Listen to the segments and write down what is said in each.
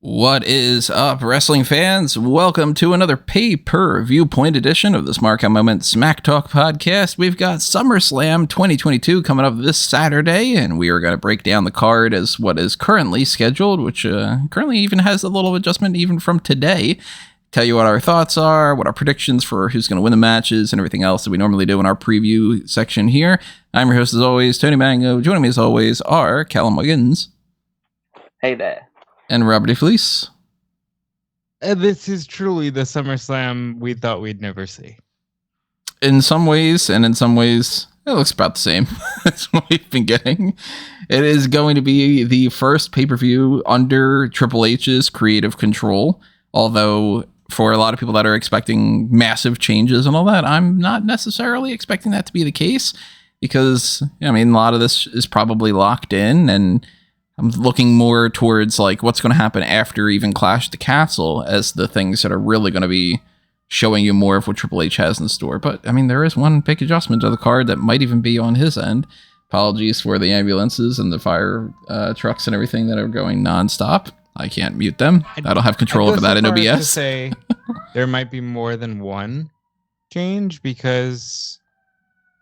What is up, wrestling fans? Welcome to another Pay-Per-Viewpoint edition of the Smark Moment Smack Talk podcast. We've got SummerSlam 2022 coming up this Saturday, and we are going to break down the card as what is currently scheduled, which currently even has a little adjustment even from today. Tell you what our thoughts are, what our predictions for who's going to win the matches, and everything else that we normally do in our preview section here. I'm your host, as always, Tony Mango. Joining me, as always, are Callum Wiggins. Hey there. And Robert Fleece. This is truly the SummerSlam we thought we'd never see. In some ways, and in some ways, it looks about the same as what we've been getting. It is going to be the first pay-per-view under Triple H's creative control, although for a lot of people that are expecting massive changes and all that, I'm not necessarily expecting that to be the case, because, I mean, a lot of this is probably locked in, and I'm looking more towards like what's going to happen after even Clash at the Castle as the things that are really going to be showing you more of what Triple H has in store. But I mean, there is one big adjustment to the card that might even be on his end. Apologies for the ambulances and the fire trucks and everything that are going nonstop. I can't mute them. I don't have control over that in OBS. To say there might be more than one change, because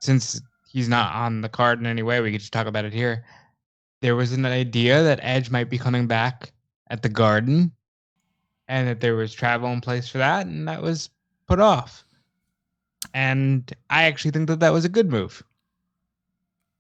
since he's not on the card in any way, we could just talk about it here. There was an idea that Edge might be coming back at the Garden, and that there was travel in place for that, and that was put off. And I actually think that was a good move.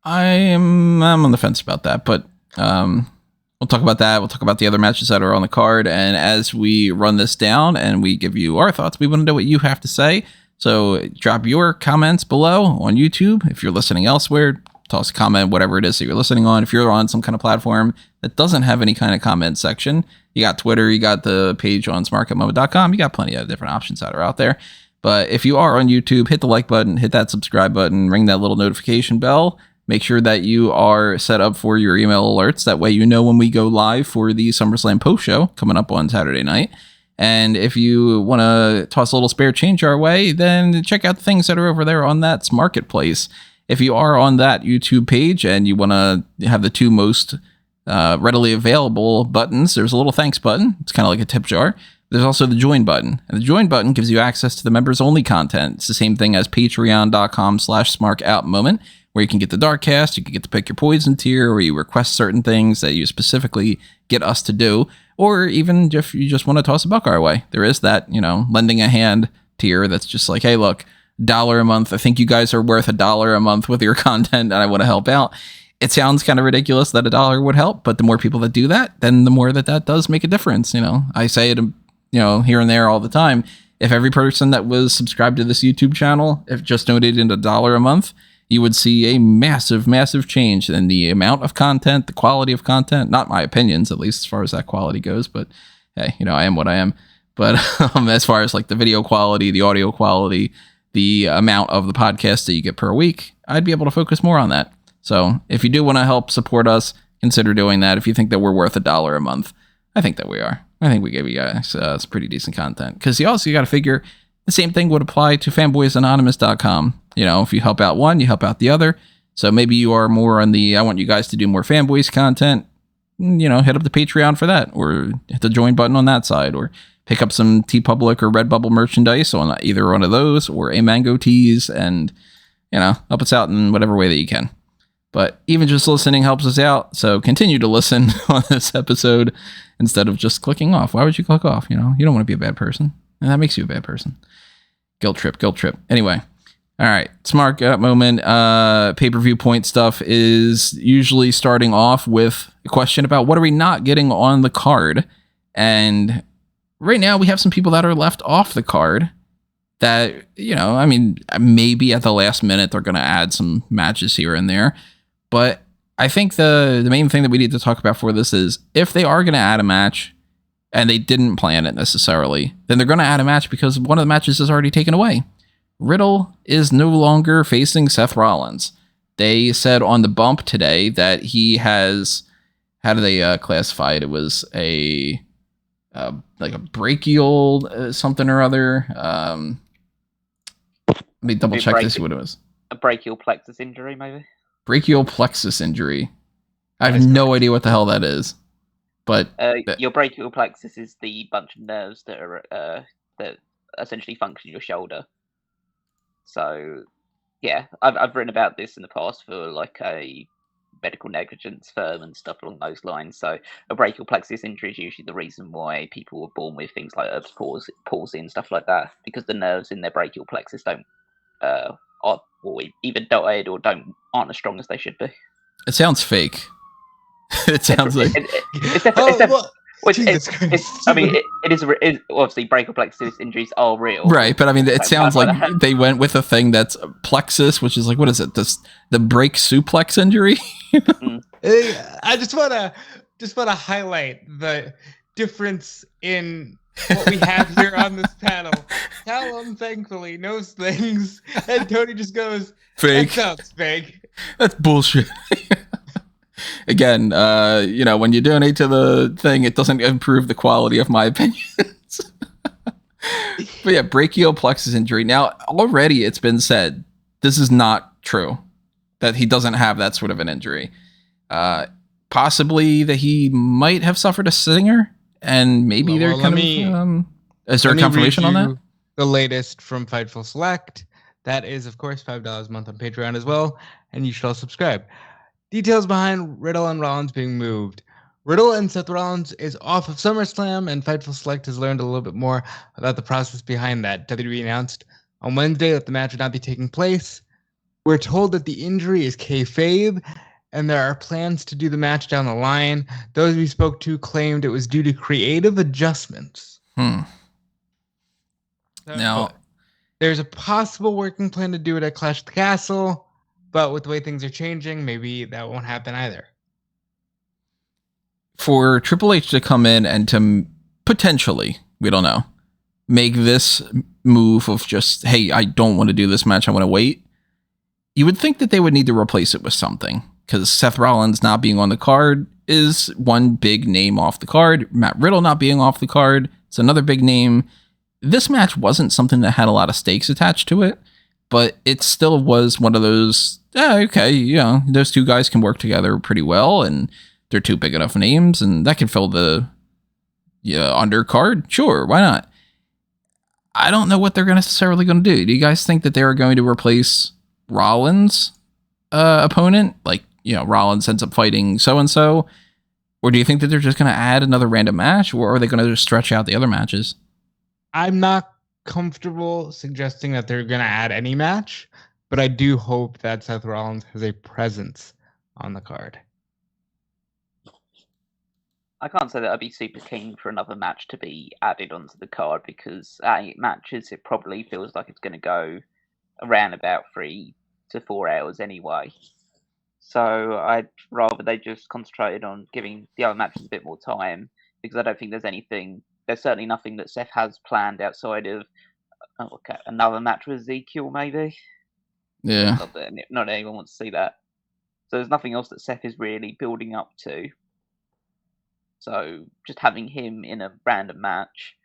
I'm on the fence about that, but we'll talk about that. We'll talk about the other matches that are on the card, and as we run this down and we give you our thoughts, we want to know what you have to say. So drop your comments below on YouTube. If you're listening elsewhere, toss a comment, whatever it is that you're listening on. If you're on some kind of platform that doesn't have any kind of comment section, you got Twitter, you got the page on smark@moment.com, you got plenty of different options that are out there. But if you are on YouTube, hit the like button, hit that subscribe button, ring that little notification bell. Make sure that you are set up for your email alerts. That way you know when we go live for the SummerSlam post show coming up on Saturday night. And if you want to toss a little spare change our way, then check out the things that are over there on that marketplace. If you are on that YouTube page and you want to have the two most readily available buttons, there's a little thanks button. It's kind of like a tip jar. There's also the join button. And the join button gives you access to the members only content. It's the same thing as patreon.com/smarkoutmoment, where you can get the Darkcast, you can get to pick your poison tier, or you request certain things that you specifically get us to do, or even if you just want to toss a buck our way. There is that, lending a hand tier that's just like, hey, look, $1 a month. I think you guys are worth $1 a month with your content, and I want to help out. It sounds kind of ridiculous that $1 would help, but the more people that do that, then the more that does make a difference. I say it, here and there all the time. If every person that was subscribed to this YouTube channel, if just donated $1 a month, you would see a massive, massive change in the amount of content, the quality of content. Not my opinions, at least as far as that quality goes, but hey, I am what I am. But as far as like the video quality, the audio quality, the amount of the podcast that you get per week, I'd be able to focus more on that. So if you do want to help support us, consider doing that. If you think that we're worth $1 a month, I think that we are. I think we give you guys some pretty decent content. Because you also got to figure the same thing would apply to fanboysanonymous.com. If you help out one, you help out the other. So maybe you are more on the, I want you guys to do more fanboys content. Hit up the Patreon for that, or hit the join button on that side, or pick up some TeePublic or Redbubble merchandise on either one of those, or a Mango tees, and, help us out in whatever way that you can. But even just listening helps us out, so continue to listen on this episode instead of just clicking off. Why would you click off? You don't want to be a bad person, and that makes you a bad person. Guilt trip. Anyway, all right, Smart Moment. Pay-per-view point stuff is usually starting off with a question about what are we not getting on the card, and right now we have some people that are left off the card that, maybe at the last minute they're going to add some matches here and there. But I think the main thing that we need to talk about for this is if they are going to add a match and they didn't plan it necessarily, then they're going to add a match because one of the matches is already taken away. Riddle is no longer facing Seth Rollins. They said on the bump today that he has, how do they classify it? It was like a brachial something or other. Let me double check to see what it was. A brachial plexus injury, maybe? Brachial plexus injury. I have no idea what the hell that is. But your brachial plexus is the bunch of nerves that are that essentially function in your shoulder. So, yeah, I've written about this in the past for like a medical negligence firm and stuff along those lines. So, a brachial plexus injury is usually the reason why people were born with things like Erb's palsy and stuff like that, because the nerves in their brachial plexus don't are either died or aren't as strong as they should be. it sounds fake. It sounds like it is obviously brachial plexus injuries are real, right? But I mean, it sounds like they went with a thing that's plexus, which is like, what is it? The break suplex injury. I just wanna highlight the difference in what we have here on this panel. Callum thankfully knows things, and Tony just goes, fake. That sounds fake. That's bullshit. Again, when you donate to the thing, it doesn't improve the quality of my opinions. But yeah, brachial plexus injury. Now, already it's been said, this is not true, that he doesn't have that sort of an injury. Possibly that he might have suffered a stinger, and maybe is there a confirmation on that? The latest from Fightful Select. That is, of course, $5 a month on Patreon as well, and you should all subscribe. Details behind Riddle and Rollins being moved. Riddle and Seth Rollins is off of SummerSlam, and Fightful Select has learned a little bit more about the process behind that. WWE announced on Wednesday that the match would not be taking place. We're told that the injury is kayfabe, and there are plans to do the match down the line. Those we spoke to claimed it was due to creative adjustments. Now, there's a possible working plan to do it at Clash at the Castle, but with the way things are changing, maybe that won't happen either. For Triple H to come in and to potentially, we don't know, make this move of just, hey, I don't want to do this match, I want to wait, you would think that they would need to replace it with something, because Seth Rollins not being on the card is one big name off the card. Matt Riddle not being off the card, it's another big name. This match wasn't something that had a lot of stakes attached to it, but it still was one of those, those two guys can work together pretty well, and they're two big enough names, and that can fill the undercard. Sure, why not? I don't know what they're necessarily going to do. Do you guys think that they're going to replace Rollins' opponent? Like, Rollins ends up fighting so-and-so? Or do you think that they're just going to add another random match, or are they going to just stretch out the other matches? I'm not comfortable suggesting that they're going to add any match, but I do hope that Seth Rollins has a presence on the card. I can't say that I'd be super keen for another match to be added onto the card, because at 8 matches, it probably feels like it's going to go around about 3 to 4 hours anyway. So I'd rather they just concentrated on giving the other matches a bit more time, because I don't think there's certainly nothing that Seth has planned outside of another match with Ezekiel, maybe. Yeah. Not that anyone wants to see that. So there's nothing else that Seth is really building up to. So just having him in a random match,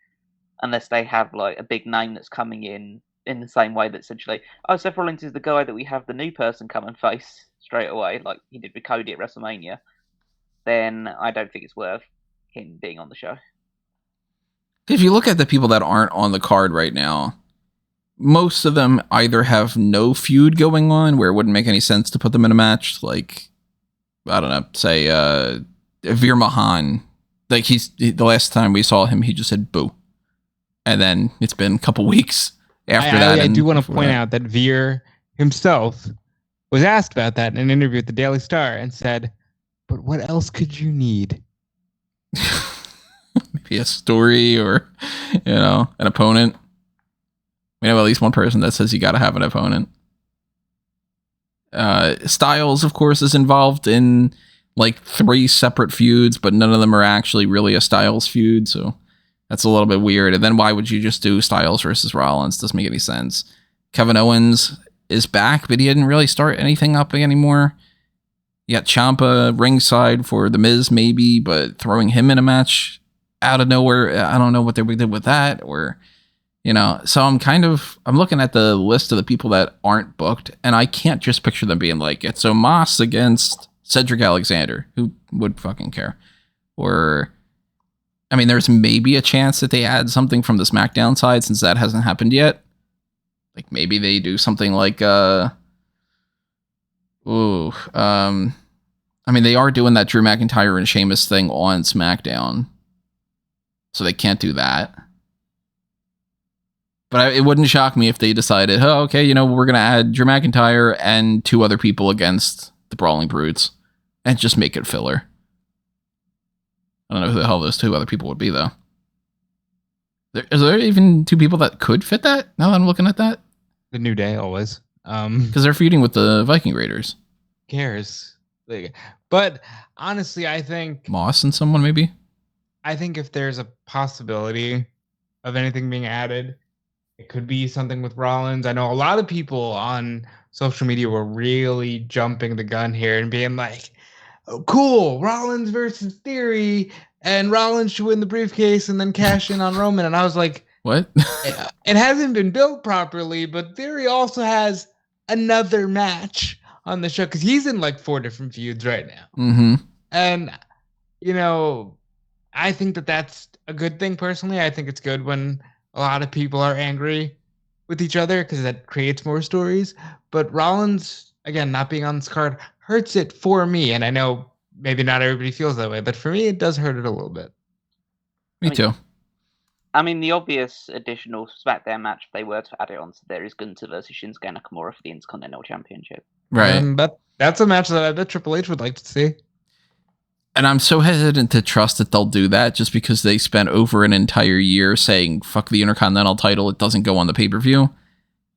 unless they have like a big name that's coming in the same way that essentially, Seth Rollins is the guy that we have the new person come and face straight away, like he did with Cody at WrestleMania, then I don't think it's worth him being on the show. If you look at the people that aren't on the card right now, most of them either have no feud going on where it wouldn't make any sense to put them in a match. Like, I don't know, say Veer Mahan. Like, the last time we saw him, he just said boo. And then it's been a couple weeks after that. I do want to point out that Veer himself was asked about that in an interview with the Daily Star and said, but what else could you need? Maybe a story or, an opponent. We know at least one person that says you got to have an opponent. Styles, of course, is involved in like 3 separate feuds, but none of them are actually really a Styles feud. So that's a little bit weird. And then why would you just do Styles versus Rollins? Doesn't make any sense. Kevin Owens is back, but he didn't really start anything up anymore. You got Ciampa ringside for The Miz, maybe, but throwing him in a match out of nowhere, I don't know what they did with that, or, so I'm looking at the list of the people that aren't booked, and I can't just picture them being like, it's Omos against Cedric Alexander. Who would fucking care? Or, I mean, there's maybe a chance that they add something from the SmackDown side since that hasn't happened yet. Like maybe they do something like, I mean, they are doing that Drew McIntyre and Sheamus thing on SmackDown, so they can't do that. But it wouldn't shock me if they decided, oh, okay, you know, we're going to add Drew McIntyre and 2 other people against the Brawling Brutes and just make it filler. I don't know who the hell those 2 other people would be, though. Is there even 2 people that could fit that, now that I'm looking at that? The New Day, always. Because they're feuding with the Viking Raiders. Who cares? But honestly, I think... Moss and someone, maybe? I think if there's a possibility of anything being added, it could be something with Rollins. I know a lot of people on social media were really jumping the gun here and being like, oh, cool, Rollins versus Theory, and Rollins should win the briefcase and then cash in on Roman. And I was like, what? It hasn't been built properly, but Theory also has another match on the show because he's in like 4 different feuds right now. Mm-hmm. And, you know, I think that that's a good thing personally. I think it's good when a lot of people are angry with each other because that creates more stories. But Rollins, again, not being on this card hurts it for me. And I know maybe not everybody feels that way, but for me, it does hurt it a little bit. Me too. I mean, the obvious additional SmackDown match, if they were to add it on, there is Gunther versus Shinsuke Nakamura for the Intercontinental Championship. Right. But that's a match that I bet Triple H would like to see. And I'm so hesitant to trust that they'll do that just because they spent over an entire year saying, fuck the Intercontinental title, it doesn't go on the pay-per-view.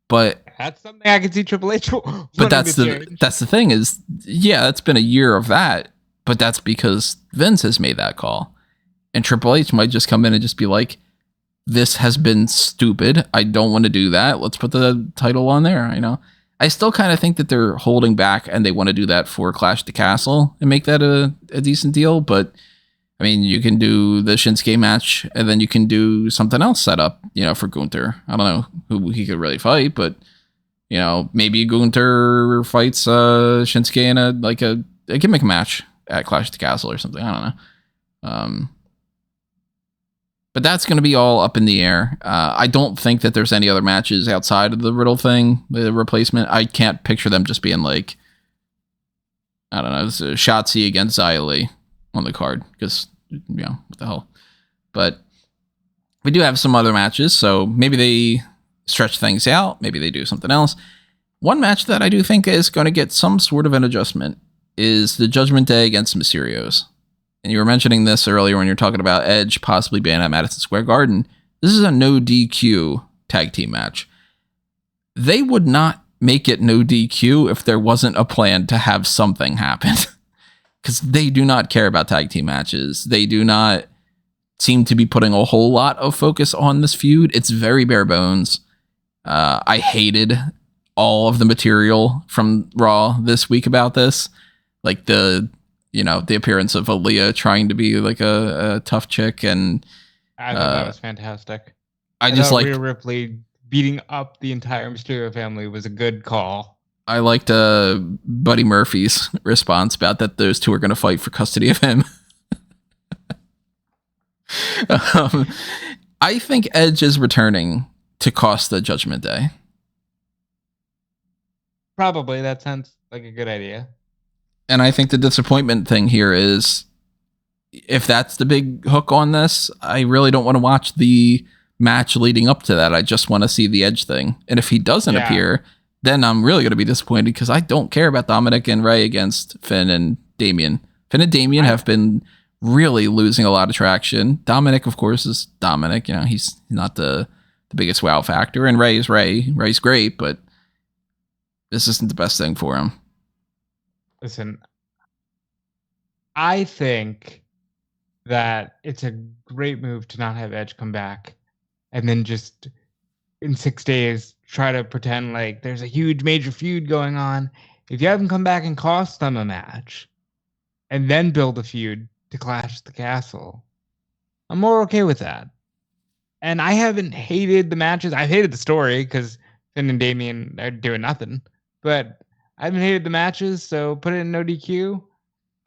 But that's something I could see Triple H. But that's the thing is, yeah, it's been a year of that, but that's because Vince has made that call. And Triple H might just come in and just be like, this has been stupid. I don't want to do that. Let's put the title on there. You know, I still kind of think that they're holding back and they want to do that for Clash at the Castle and make that a decent deal. But I mean, you can do the Shinsuke match and then you can do something else set up, you know, for Gunther. I don't know who he could really fight, but you know, maybe Gunther fights Shinsuke in a gimmick match at Clash at the Castle or something. I don't know. But that's going to be all up in the air. I don't think that there's any other matches outside of the Riddle thing, the replacement. I can't picture them just being like, I don't know, it's a Shotzi against Xia Li on the card because, you know, what the hell. But we do have some other matches, so maybe they stretch things out. Maybe they do something else. One match that I do think is going to get some sort of an adjustment is the Judgment Day against Mysterios. And you were mentioning this earlier when you're talking about Edge possibly being at Madison Square Garden. This is a no DQ tag team match. They would not make it no DQ if there wasn't a plan to have something happen. Because they do not care about tag team matches. They do not seem to be putting a whole lot of focus on this feud. It's very bare bones. I hated all of the material from Raw this week about this. Like the appearance of Aaliyah trying to be like a tough chick, and I thought that was fantastic. I just like Rhea Ripley beating up the entire Mysterio family was a good call. I liked Buddy Murphy's response about that those 2 are going to fight for custody of him. I think Edge is returning to cost the Judgment Day. Probably. That sounds like a good idea. And I think the disappointment thing here is, if that's the big hook on this, I really don't want to watch the match leading up to that. I just want to see the Edge thing. And if he doesn't appear, then I'm really going to be disappointed because I don't care about Dominic and Ray against Finn and Damian. Finn and Damian have been really losing a lot of traction. Dominic, of course, is Dominic. You know, he's not the biggest wow factor. And Ray is Ray. Ray's great, but this isn't the best thing for him. Listen, I think that it's a great move to not have Edge come back and then just in 6 days try to pretend like there's a huge major feud going on. If you have him come back and cost them a match and then build a feud to Clash at the Castle, I'm more okay with that. And I haven't hated the matches. I've hated the story because Finn and Damian are doing nothing. But I haven't hated the matches, so put it in no DQ.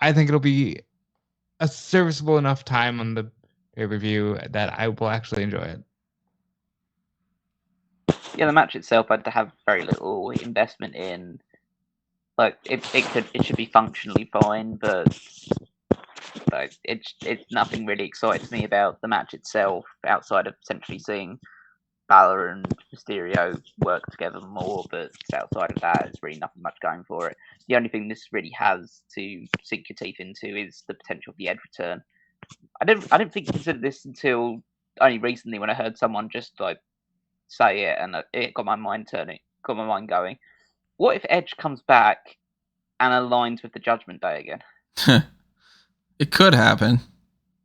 I think it'll be a serviceable enough time on the pay-per-view that I will actually enjoy it. Yeah, the match itself I had to have very little investment in. Like it should be functionally fine, but like it's nothing really excites me about the match itself outside of essentially seeing Balor and Mysterio work together more. But outside of that, there's really nothing much going for it. The only thing this really has to sink your teeth into is the potential of the Edge return. I didn't think consider this until only recently when I heard someone just like say it, and it got my mind going. What if Edge comes back and aligns with the Judgment Day again? It could happen.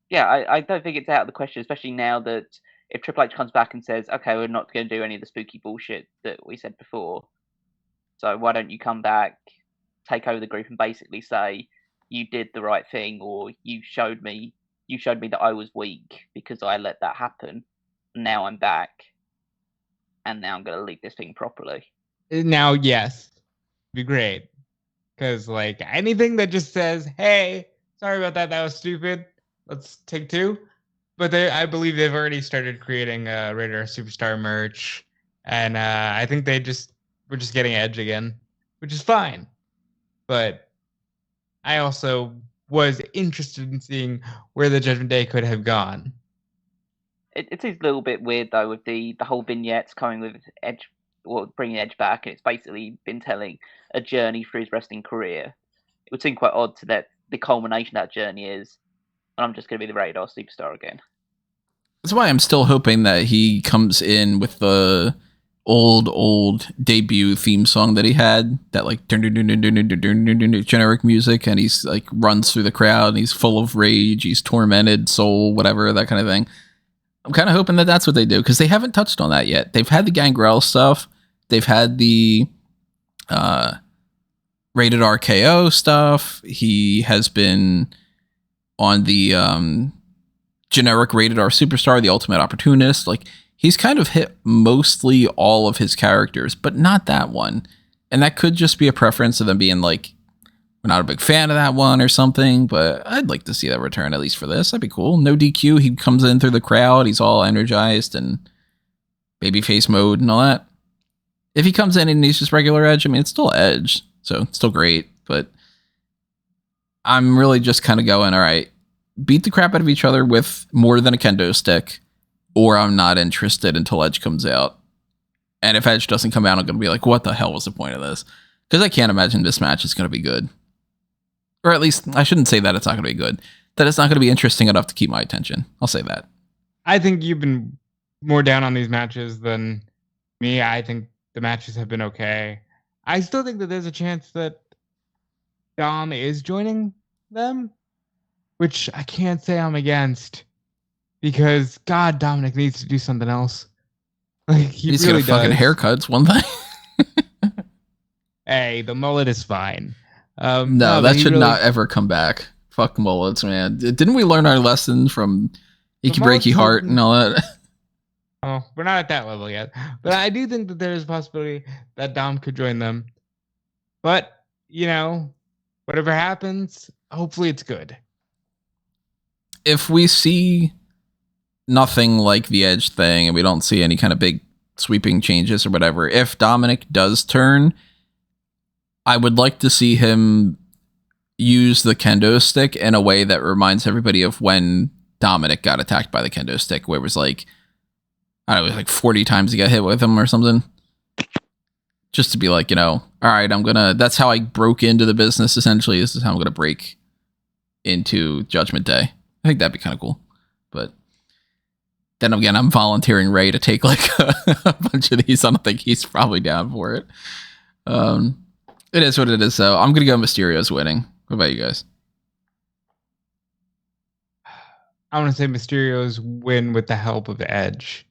Yeah, I don't think it's out of the question, especially now that if Triple H comes back and says, okay, we're not going to do any of the spooky bullshit that we said before, so why don't you come back, take over the group, and basically say you did the right thing, or you showed me that I was weak because I let that happen. Now I'm back, and now I'm going to lead this thing properly. Now, yes, be great. Because, like, anything that just says, hey, sorry about that, that was stupid, let's take two. But I believe they've already started creating Radar Superstar merch. And I think we're just getting Edge again, which is fine. But I also was interested in seeing where the Judgment Day could have gone. It seems a little bit weird, though, with the whole vignettes coming with Edge, or bringing Edge back, and it's basically been telling a journey through his wrestling career. It would seem quite odd to that the culmination of that journey is, and I'm just going to be the Radar Superstar again. That's why I'm still hoping that he comes in with the old debut theme song that he had, that like generic music, and he's like runs through the crowd and he's full of rage, he's tormented soul, whatever, that kind of thing. I'm kind of hoping that that's what they do, because they haven't touched on that yet. They've had the Gangrel stuff, they've had the rated RKO stuff. He has been on the generic rated R Superstar, the Ultimate Opportunist. Like, he's kind of hit mostly all of his characters, but not that one. And that could just be a preference of them being like, we're not a big fan of that one or something, but I'd like to see that return, at least for this. That'd be cool. No DQ. He comes in through the crowd. He's all energized and babyface mode and all that. If he comes in and he's just regular Edge, I mean, it's still Edge, so it's still great. But I'm really just kind of going, all right, beat the crap out of each other with more than a kendo stick, or I'm not interested until Edge comes out. And if Edge doesn't come out, I'm going to be like, what the hell was the point of this? Because I can't imagine this match is going to be good. Or at least, I shouldn't say that it's not going to be good. That it's not going to be interesting enough to keep my attention. I'll say that. I think you've been more down on these matches than me. I think the matches have been okay. I still think that there's a chance that Dom is joining them, which I can't say I'm against, because God, Dominic needs to do something else. Like, he's really got a fucking haircut's one thing. Hey, the mullet is fine. No, that should not ever come back. Fuck mullets, man. Didn't we learn our lesson from Achy Breaky Heart and all that? Oh, we're not at that level yet. But I do think that there's a possibility that Dom could join them. But, you know, whatever happens, hopefully it's good. If we see nothing like the Edge thing and we don't see any kind of big sweeping changes or whatever, if Dominic does turn, I would like to see him use the kendo stick in a way that reminds everybody of when Dominic got attacked by the kendo stick, where it was like, I don't know, it was like 40 times he got hit with him or something. Just to be like, you know, all right, that's how I broke into the business, essentially. This is how I'm going to break into Judgment Day. I think that'd be kind of cool. But then again, I'm volunteering Ray to take like a bunch of these. I don't think he's probably down for it. It is what it is, though. I'm going to go Mysterios winning. What about you guys? I want to say Mysterios win with the help of Edge.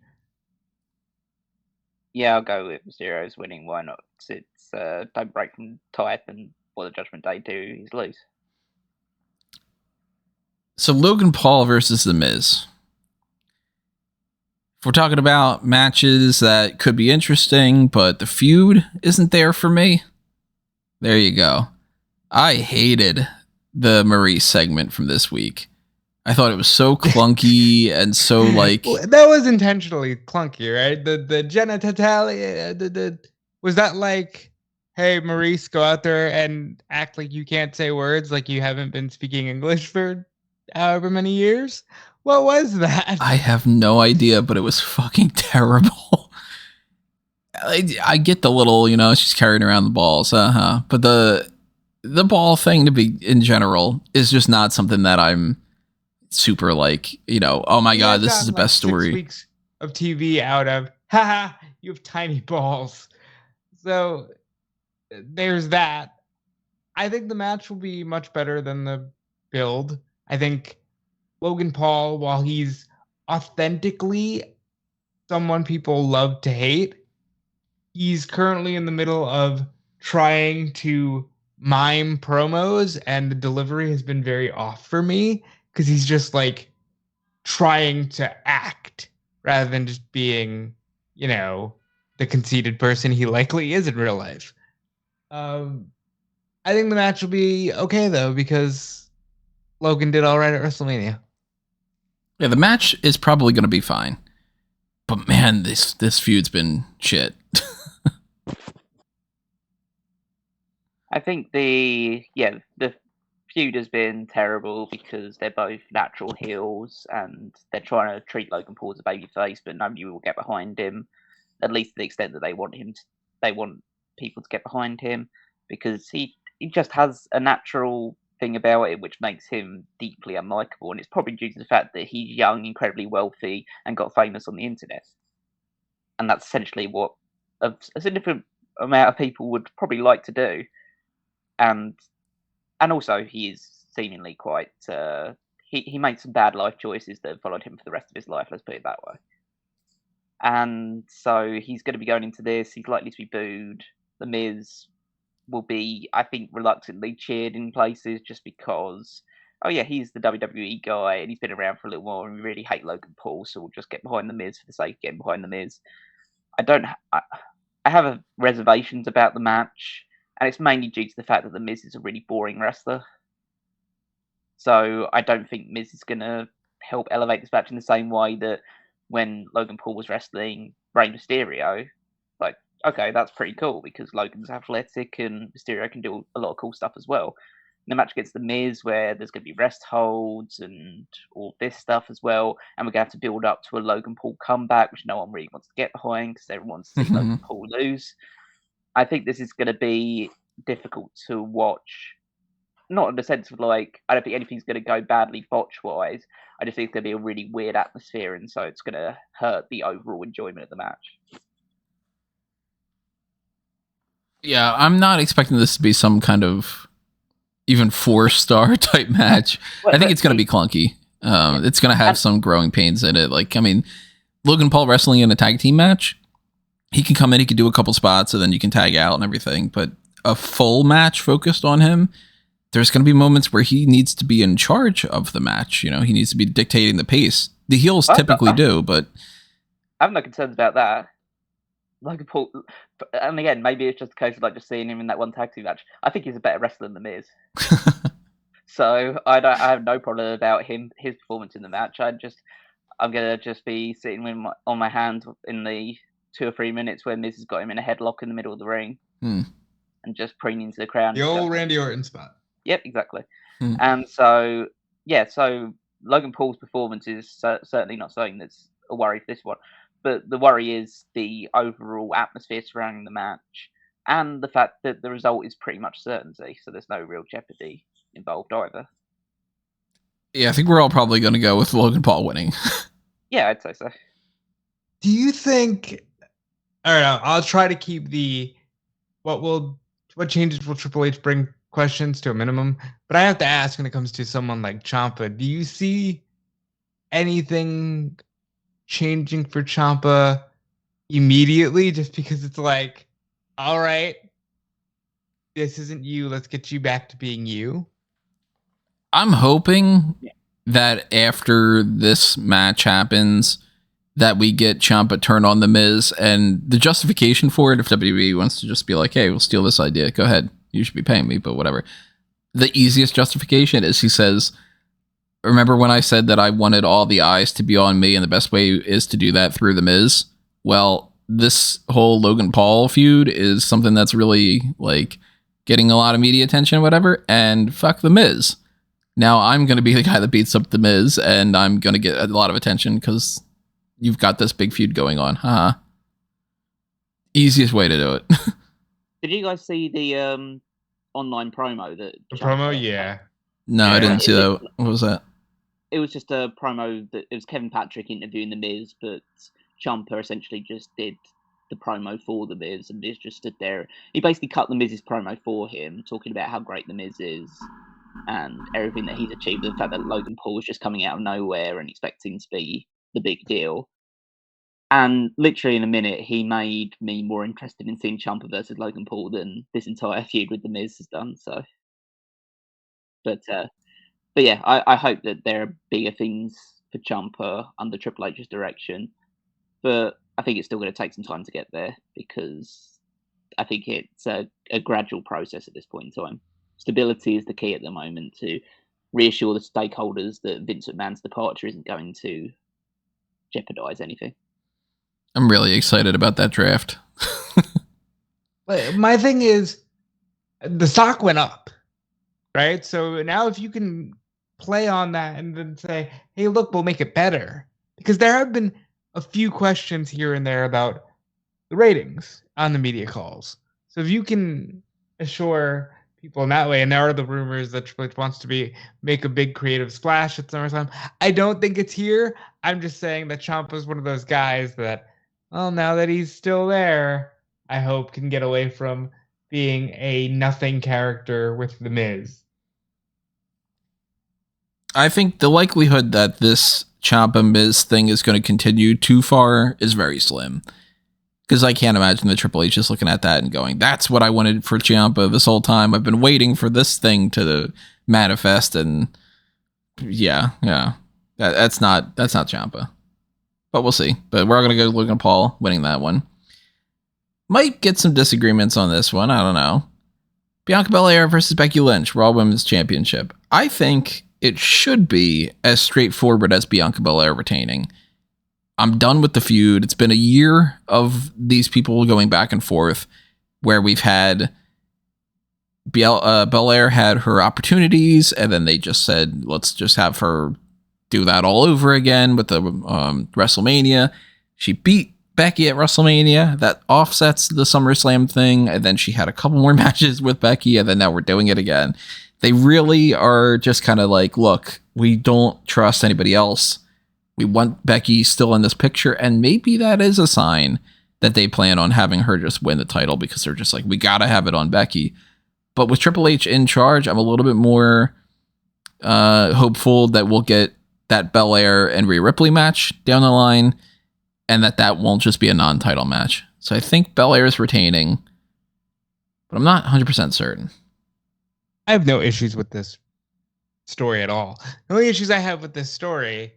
Yeah, I'll go with Mysterios winning. Why not? It's don't break from type, and what the Judgment Day do is lose. So Logan Paul versus The Miz. If we're talking about matches that could be interesting, but the feud isn't there for me, there you go. I hated the Maurice segment from this week. I thought it was so clunky and so like Well, that was intentionally clunky, right? The genitalia. Was that like, hey, Maurice, go out there and act like you can't say words, like you haven't been speaking English for however many years? What was that? I have no idea, but it was fucking terrible. I get the little, she's carrying around the balls, but the ball thing to be in general is just not something that I'm super like, oh my god, this is the best story. 6 weeks of TV out of, haha, you have tiny balls. So there's that. I think the match will be much better than the build. I think Logan Paul, while he's authentically someone people love to hate, he's currently in the middle of trying to mime promos, and the delivery has been very off for me because he's just like trying to act rather than just being, the conceited person he likely is in real life. I think the match will be okay though, because Logan did all right at WrestleMania. Yeah, the match is probably going to be fine. But man, this feud's been shit. I think the feud has been terrible because they're both natural heels and they're trying to treat Logan Paul as a babyface, but nobody will get behind him, at least to the extent that they want people to get behind him, because he just has a natural thing about it which makes him deeply unlikable, and it's probably due to the fact that he's young, incredibly wealthy, and got famous on the internet. And that's essentially what a significant amount of people would probably like to do. And also he is seemingly quite he made some bad life choices that have followed him for the rest of his life, let's put it that way. And so he's going to be going into this, he's likely to be booed. The Miz will be, I think, reluctantly cheered in places just because, oh yeah, he's the WWE guy and he's been around for a little while and we really hate Logan Paul, so we'll just get behind the Miz for the sake of getting behind the Miz. I have reservations about the match, and it's mainly due to the fact that the Miz is a really boring wrestler. So I don't think Miz is going to help elevate this match in the same way that when Logan Paul was wrestling Rey Mysterio, like, okay, that's pretty cool because Logan's athletic and Mysterio can do a lot of cool stuff as well. And the match against the Miz, where there's going to be rest holds and all this stuff as well, and we're going to have to build up to a Logan Paul comeback, which no one really wants to get behind because everyone wants to see Logan Paul lose. I think this is going to be difficult to watch. Not in the sense of like, I don't think anything's going to go badly botch-wise. I just think it's going to be a really weird atmosphere, and so it's going to hurt the overall enjoyment of the match. Yeah, I'm not expecting this to be some kind of even 4-star type match. I think it's going to be clunky. It's going to have some growing pains in it. Like, I mean, Logan Paul wrestling in a tag team match, he can come in, he can do a couple spots, and then you can tag out and everything. But a full match focused on him, there's going to be moments where he needs to be in charge of the match. He needs to be dictating the pace. The heels typically do, but I have no concerns about that. Logan Paul, and again, maybe it's just a case of like just seeing him in that one tag team match. I think he's a better wrestler than The Miz. So I have no problem about his performance in the match. I'm gonna just be sitting on my hands in the 2 or 3 minutes where Miz has got him in a headlock in the middle of the ring, and just preening to the crowd. The old Randy Orton spot. Yep, exactly. And so Logan Paul's performance is certainly not something that's a worry for this one. But the worry is the overall atmosphere surrounding the match and the fact that the result is pretty much certainty. So there's no real jeopardy involved either. Yeah, I think we're all probably going to go with Logan Paul winning. Yeah, I'd say so. Do you think... All right, I'll try to keep the what changes will Triple H bring questions to a minimum. But I have to ask when it comes to someone like Ciampa, do you see anything changing for Ciampa immediately, just because it's like, all right, this isn't you, let's get you back to being you? I'm hoping that after this match happens that we get Ciampa turn on The Miz, and the justification for it, if WWE wants to just be like, hey, we'll steal this idea, go ahead, you should be paying me, but whatever. The easiest justification is he says, remember when I said that I wanted all the eyes to be on me, and the best way is to do that through The Miz? Well, this whole Logan Paul feud is something that's really like getting a lot of media attention, whatever, and fuck The Miz. Now I'm going to be the guy that beats up The Miz, and I'm going to get a lot of attention because you've got this big feud going on. Haha. Easiest way to do it. Did you guys see the online promo that The promo? Yeah. No, Yeah. I didn't see that. What was that? It was just a promo that it was Kevin Patrick interviewing The Miz, but Ciampa essentially just did the promo for The Miz, and Miz just stood there. He basically cut The Miz's promo for him, talking about how great The Miz is and everything that he's achieved. The fact that Logan Paul was just coming out of nowhere and expecting to be the big deal. And literally in a minute, he made me more interested in seeing Ciampa versus Logan Paul than this entire feud with The Miz has done. So, but yeah, I hope that there are bigger things for Ciampa under Triple H's direction. But I think it's still going to take some time to get there because I think it's a gradual process at this point in time. Stability is the key at the moment to reassure the stakeholders that Vince McMahon's departure isn't going to jeopardize anything. I'm really excited about that draft. My thing is, the stock went up, right? So now if you can play on that and then say, hey, look, we'll make it better. Because there have been a few questions here and there about the ratings on the media calls. So if you can assure people in that way, and there are the rumors that Triple H wants to make a big creative splash at SummerSlam. I don't think it's here. I'm just saying that Ciampa is one of those guys that, well, now that he's still there, I hope can get away from being a nothing character with The Miz. I think the likelihood that this Ciampa Miz thing is going to continue too far is very slim. Because I can't imagine the Triple H just looking at that and going, that's what I wanted for Ciampa this whole time. I've been waiting for this thing to manifest. And yeah. That's not Ciampa. But we'll see. But we're all going to go Logan Paul winning that one. Might get some disagreements on this one. I don't know. Bianca Belair versus Becky Lynch, Raw Women's Championship. I think it should be as straightforward as Bianca Belair retaining. I'm done with the feud. It's been a year of these people going back and forth where we've had Belair had her opportunities, and then they just said, let's just have her do that all over again with the WrestleMania. She beat Becky at WrestleMania. That offsets the SummerSlam thing, and then she had a couple more matches with Becky, and then now we're doing it again. They really are just kind of like, look, we don't trust anybody else. We want Becky still in this picture, and maybe that is a sign that they plan on having her just win the title because they're just like, we got to have it on Becky. But with Triple H in charge, I'm a little bit more hopeful that we'll get that Belair and Rhea Ripley match down the line, and that won't just be a non-title match. So I think Belair is retaining, but I'm not 100% certain. I have no issues with this story at all. The only issues I have with this story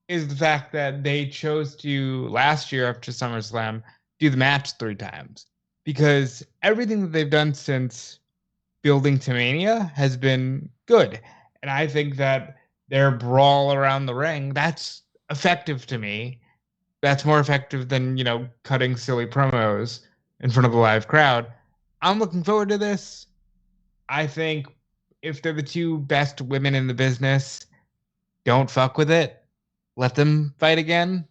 is the fact that they chose to, last year after SummerSlam, do the match 3 times. Because everything that they've done since building to Mania has been good. And I think that their brawl around the ring, that's effective to me. That's more effective than, cutting silly promos in front of a live crowd. I'm looking forward to this. I think if they're the 2 best women in the business, don't fuck with it. Let them fight again.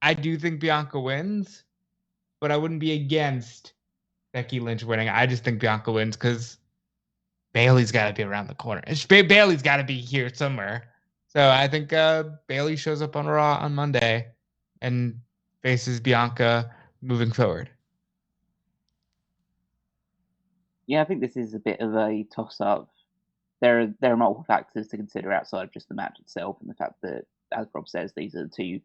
I do think Bianca wins, but I wouldn't be against Becky Lynch winning. I just think Bianca wins because Bayley's got to be around the corner. Bayley's got to be here somewhere. So I think Bayley shows up on Raw on Monday and faces Bianca moving forward. Yeah, I think this is a bit of a toss-up. There are multiple factors to consider outside of just the match itself, and the fact that, as Rob says, these are the 2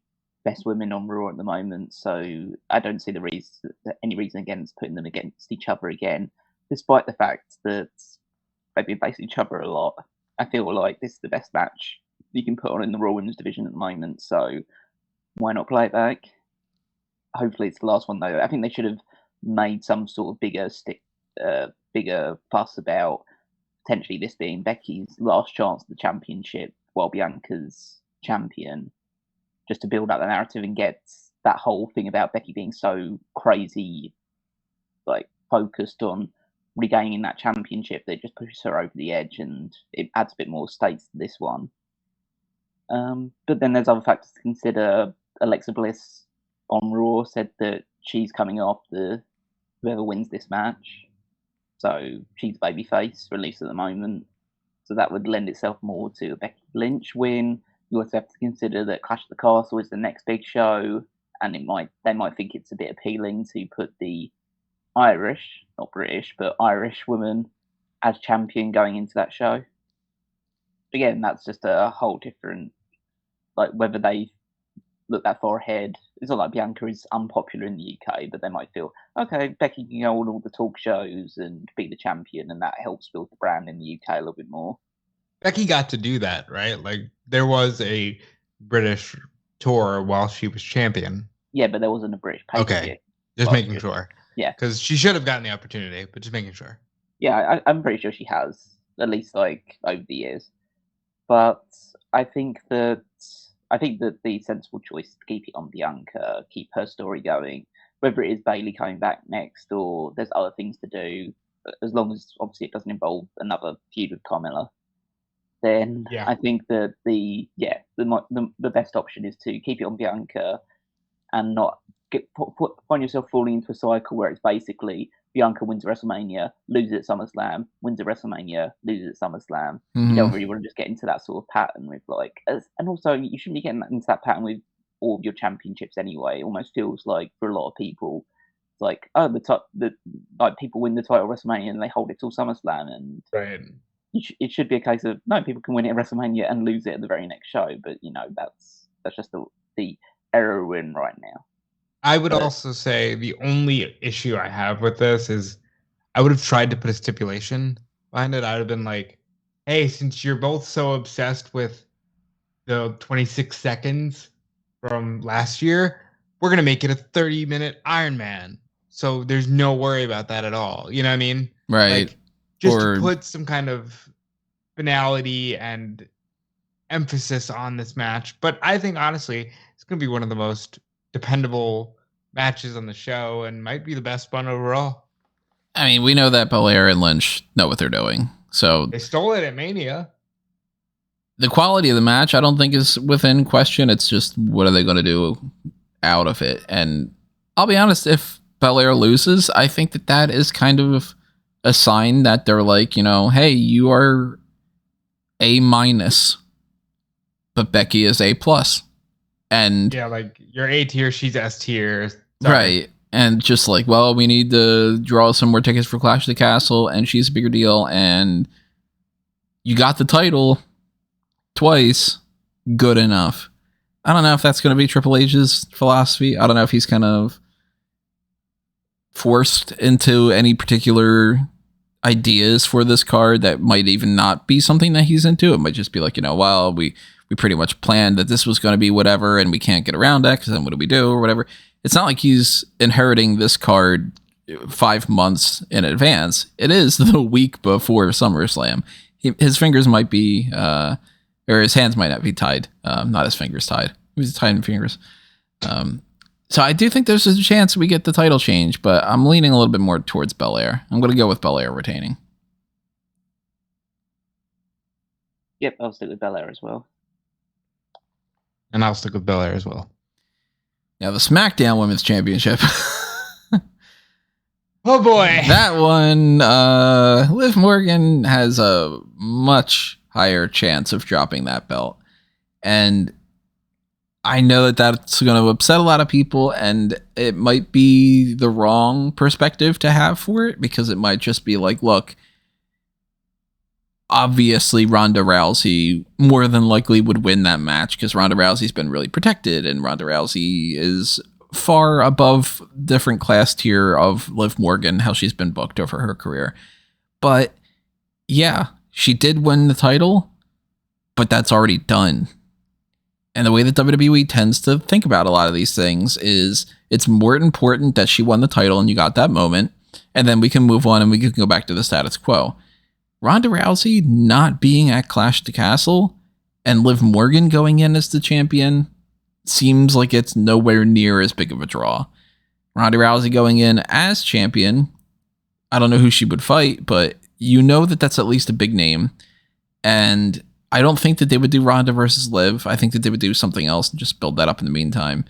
best women on Raw at the moment. So I don't see any reason against putting them against each other again, despite the fact that they've been facing each other a lot. I feel like this is the best match you can put on in the Raw Women's division at the moment. So why not play it back? Hopefully it's the last one, though. I think they should have made some sort of bigger fuss about potentially this being Becky's last chance at the championship while Bianca's champion, just to build up the narrative and get that whole thing about Becky being so crazy, like focused on regaining that championship, that just pushes her over the edge, and it adds a bit more stakes to this one. But then there's other factors to consider. Alexa Bliss on Raw said that she's coming after whoever wins this match, so she's babyface, or at least at the moment. So that would lend itself more to a Becky Lynch win. You also have to consider that Clash of the Castle is the next big show, and they might think it's a bit appealing to put the Irish, not British, but Irish woman as champion going into that show. Again, that's just a whole different, like, whether they look that far ahead. It's not like Bianca is unpopular in the UK, but they might feel, okay, Becky can go on all the talk shows and be the champion, and that helps build the brand in the UK a little bit more. Becky got to do that, right? Like, there was a British tour while she was champion. Yeah, but there wasn't a British pay-per-view. Okay, just making sure. Yeah. Because she should have gotten the opportunity, but just making sure. Yeah, I'm pretty sure she has, at least, like, over the years. But I think that the sensible choice is to keep it on Bianca, keep her story going, whether it is Bayley coming back next or there's other things to do, as long as, obviously, it doesn't involve another feud with Carmella. Then I think that the best option is to keep it on Bianca and not find yourself falling into a cycle where it's basically Bianca wins WrestleMania, loses at SummerSlam, wins at WrestleMania, loses at SummerSlam. You don't really want to just get into that sort of pattern with and also you shouldn't be getting into that pattern with all of your championships anyway. It almost feels like for a lot of people, it's like, oh, like people win the title at WrestleMania and they hold it till SummerSlam, and right. It should be a case of, no, people can win it at WrestleMania and lose it at the very next show, but that's just the era we're in right now. I would also say the only issue I have with this is I would have tried to put a stipulation behind it. I would have been like, hey, since you're both so obsessed with the 26 seconds from last year, we're going to make it a 30-minute Iron Man. So there's no worry about that at all. You know what I mean? Right. Like, just to put some kind of finality and emphasis on this match. But I think, honestly, it's going to be one of the most dependable matches on the show and might be the best one overall. I mean, we know that Belair and Lynch know what they're doing. So they stole it at Mania. The quality of the match, I don't think, is within question. It's just, what are they going to do out of it? And I'll be honest, if Belair loses, I think that is kind of a sign that they're like, hey, you are A-, but Becky is A+. And yeah, like, you're A tier, she's S tier. Right. And just like, well, we need to draw some more tickets for Clash of the Castle, and she's a bigger deal, and you got the title twice, good enough. I don't know if that's going to be Triple H's philosophy. I don't know if he's kind of forced into any particular ideas for this card that might even not be something that he's into. It might just be like, well, we pretty much planned that this was going to be whatever, and we can't get around that, because then what do we do, or whatever. It's not like he's inheriting this card 5 months in advance. It is the week before SummerSlam. His fingers might be, or his hands might not be tied. Not his fingers tied. He's tied in fingers. So I do think there's a chance we get the title change, but I'm leaning a little bit more towards Belair. I'm going to go with Belair retaining. Yep, I'll stick with Belair as well. And I'll stick with Belair as well. Now, the SmackDown Women's Championship. Oh, boy. That one, Liv Morgan has a much higher chance of dropping that belt. And I know that that's going to upset a lot of people, and it might be the wrong perspective to have for it, because it might just be like, look, obviously Ronda Rousey more than likely would win that match, because Ronda Rousey's been really protected, and Ronda Rousey is far above different class tier of Liv Morgan, how she's been booked over her career. But yeah, she did win the title, but that's already done. And the way that WWE tends to think about a lot of these things is it's more important that she won the title and you got that moment, and then we can move on and we can go back to the status quo. Ronda Rousey not being at Clash of the Castle And Liv Morgan going in as the champion seems like it's nowhere near as big of a draw. Ronda Rousey going in as champion, I don't know who she would fight, but you know that that's at least a big name. And I don't think that they would do Ronda versus Liv. I think that they would do something else and just build that up in the meantime.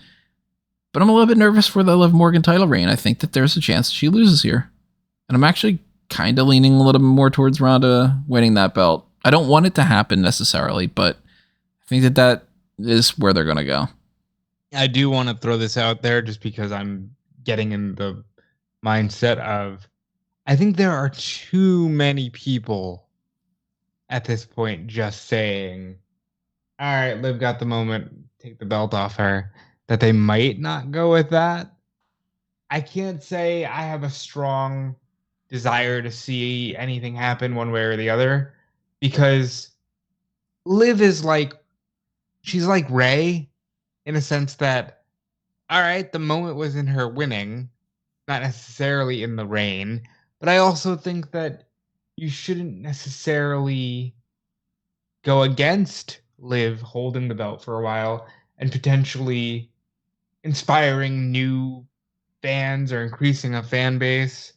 But I'm a little bit nervous for the Liv Morgan title reign. I think that there's a chance she loses here. And I'm actually kind of leaning a little bit more towards Ronda winning that belt. I don't want it to happen necessarily, but I think that that is where they're going to go. I do want to throw this out there just because I'm getting in the mindset of, I think there are too many people at this point just saying, all right, Liv got the moment, take the belt off her, that they might not go with that. I can't say I have a strong desire to see anything happen one way or the other, because Liv is like, she's like Ray in a sense that, all right, the moment was in her winning, not necessarily in the reign, but I also think that you shouldn't necessarily go against Liv holding the belt for a while and potentially inspiring new fans or increasing a fan base.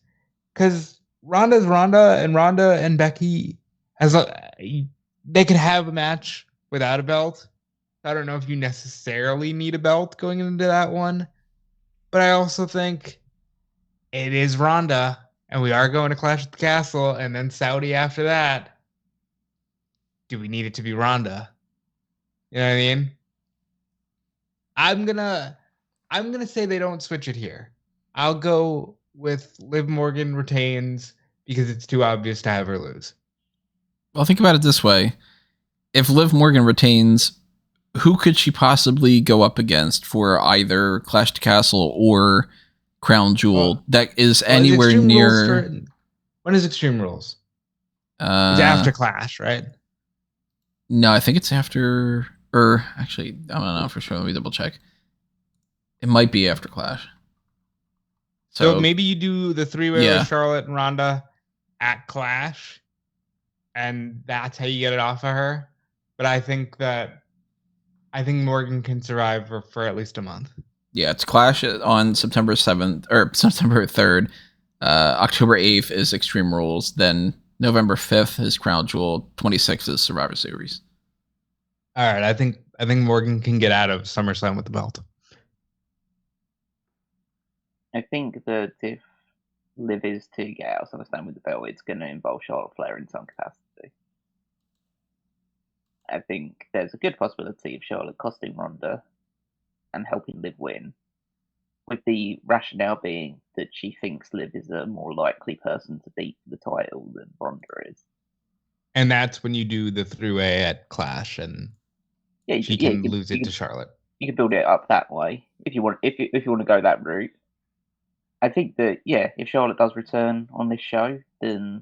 Because Ronda's Ronda, and Ronda and Becky, they could have a match without a belt. I don't know if you necessarily need a belt going into that one, but I also think it is Ronda, and we are going to Clash at the Castle, and then Saudi after that. Do we need it to be Ronda? You know what I mean? I'm gonna say they don't switch it here. I'll go with Liv Morgan retains because it's too obvious to have her lose. Well, think about it this way. If Liv Morgan retains, who could she possibly go up against for either Clash to Castle or Crown Jewel that is anywhere near... When is Extreme Rules? It's after Clash, right? No, I think it's after... Or actually, I don't know for sure. Let me double check. It might be after Clash. So maybe you do the three-way with Charlotte and Ronda at Clash, and that's how you get it off of her. But I think Morgan can survive for at least a month. Yeah, it's Clash on September 7th or September 3rd. October 8th is Extreme Rules. Then November 5th is Crown Jewel. 26th is Survivor Series. All right, I think Morgan can get out of SummerSlam with the belt. I think that if Liv is to get out of SummerSlam with the belt, it's going to involve Charlotte Flair in some capacity. I think there's a good possibility of Charlotte costing Ronda and helping Liv win, with the rationale being that she thinks Liv is a more likely person to beat the title than Ronda is. And that's when you do the three-way at Clash, and she can lose it to Charlotte. You can build it up that way if you want. If you want to go that route, I think that if Charlotte does return on this show, then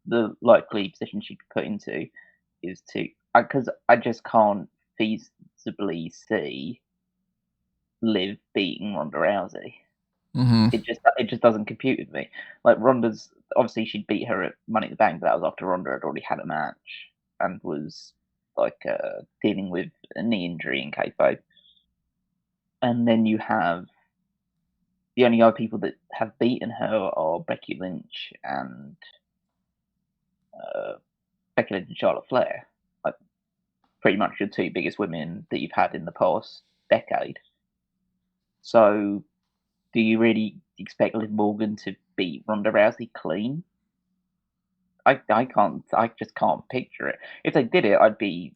the likely position she could put into is to, because I just can't feasibly see Liv beating Ronda Rousey. Mm-hmm. It just doesn't compute with me. Like, Ronda's obviously, she'd beat her at Money in the Bank, but that was after Ronda had already had a match and was dealing with a knee injury in kayfabe. And then you have the only other people that have beaten her are Becky Lynch and Charlotte Flair. Like, pretty much your two biggest women that you've had in the past decade. So, do you really expect Liv Morgan to beat Ronda Rousey clean? I just can't picture it. If they did it, I'd be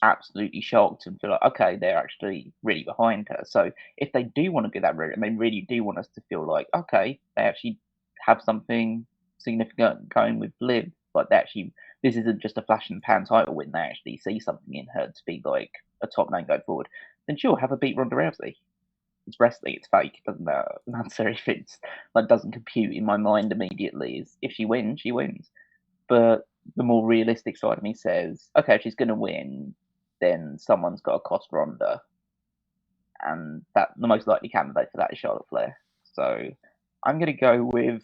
absolutely shocked and feel like, okay, they're actually really behind her. So if they do want to go that route and they really do want us to feel like, okay, they actually have something significant going with Liv, this isn't just a flash in the pan title win, they actually see something in her to be like a top name going forward, then sure, have her beat Ronda Rousey. It's wrestling, it's fake. It doesn't matter if it's doesn't compute in my mind immediately. If she wins, she wins. But the more realistic side of me says, okay, if she's going to win, then someone's got to cost Ronda, and that the most likely candidate for that is Charlotte Flair. So I'm going to go with,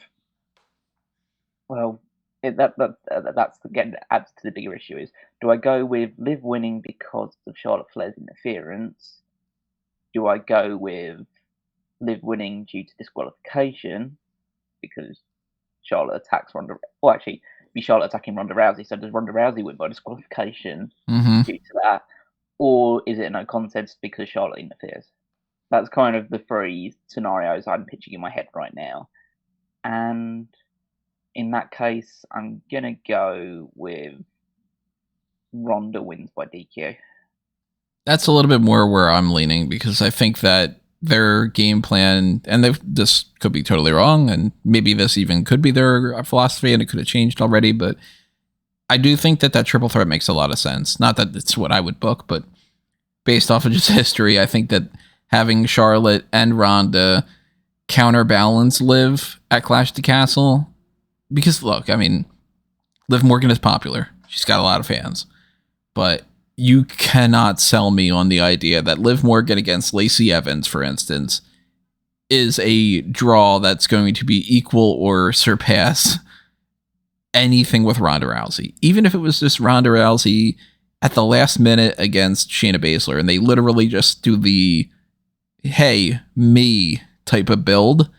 That's again adds to the bigger issue is, do I go with Liv winning because of Charlotte Flair's interference? Do I go with Liv winning due to disqualification because Charlotte attacks Ronda? Well, actually, be Charlotte attacking Ronda Rousey. So does Ronda Rousey win by disqualification due to that, or is it a no contest because Charlotte interferes? That's kind of the three scenarios I'm pitching in my head right now, and in that case, I'm gonna go with Ronda wins by DQ. That's a little bit more where I'm leaning, because I think that their game plan, and this could be totally wrong, and maybe this even could be their philosophy and it could have changed already, but I do think that triple threat makes a lot of sense. Not that it's what I would book, but based off of just history, I think that having Charlotte and Ronda counterbalance Liv at Clash at the Castle, because look, I mean, Liv Morgan is popular. She's got a lot of fans, but you cannot sell me on the idea that Liv Morgan against Lacey Evans, for instance, is a draw that's going to be equal or surpass anything with Ronda Rousey. Even if it was just Ronda Rousey at the last minute against Shayna Baszler, and they literally just do the, hey, me type of build,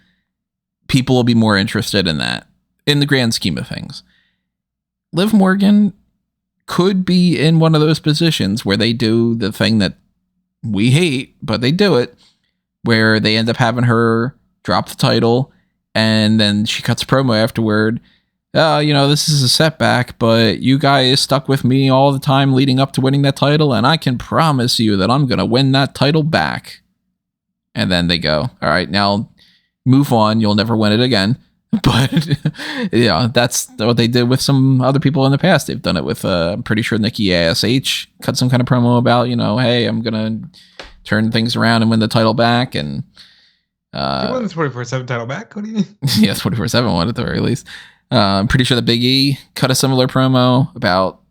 people will be more interested in that, in the grand scheme of things. Liv Morgan could be in one of those positions where they do the thing that we hate, but they do it, where they end up having her drop the title, and then she cuts a promo afterward. This is a setback, but you guys stuck with me all the time leading up to winning that title, and I can promise you that I'm going to win that title back. And then they go, all right, now move on. You'll never win it again. But yeah, that's what they did with some other people in the past. They've done it with, I'm pretty sure Nikki ASH cut some kind of promo about, hey, I'm going to turn things around and win the title back. And you won the 24/7 title back? What do you mean? Yeah, 24/7 one at the very least. I'm pretty sure the Big E cut a similar promo about,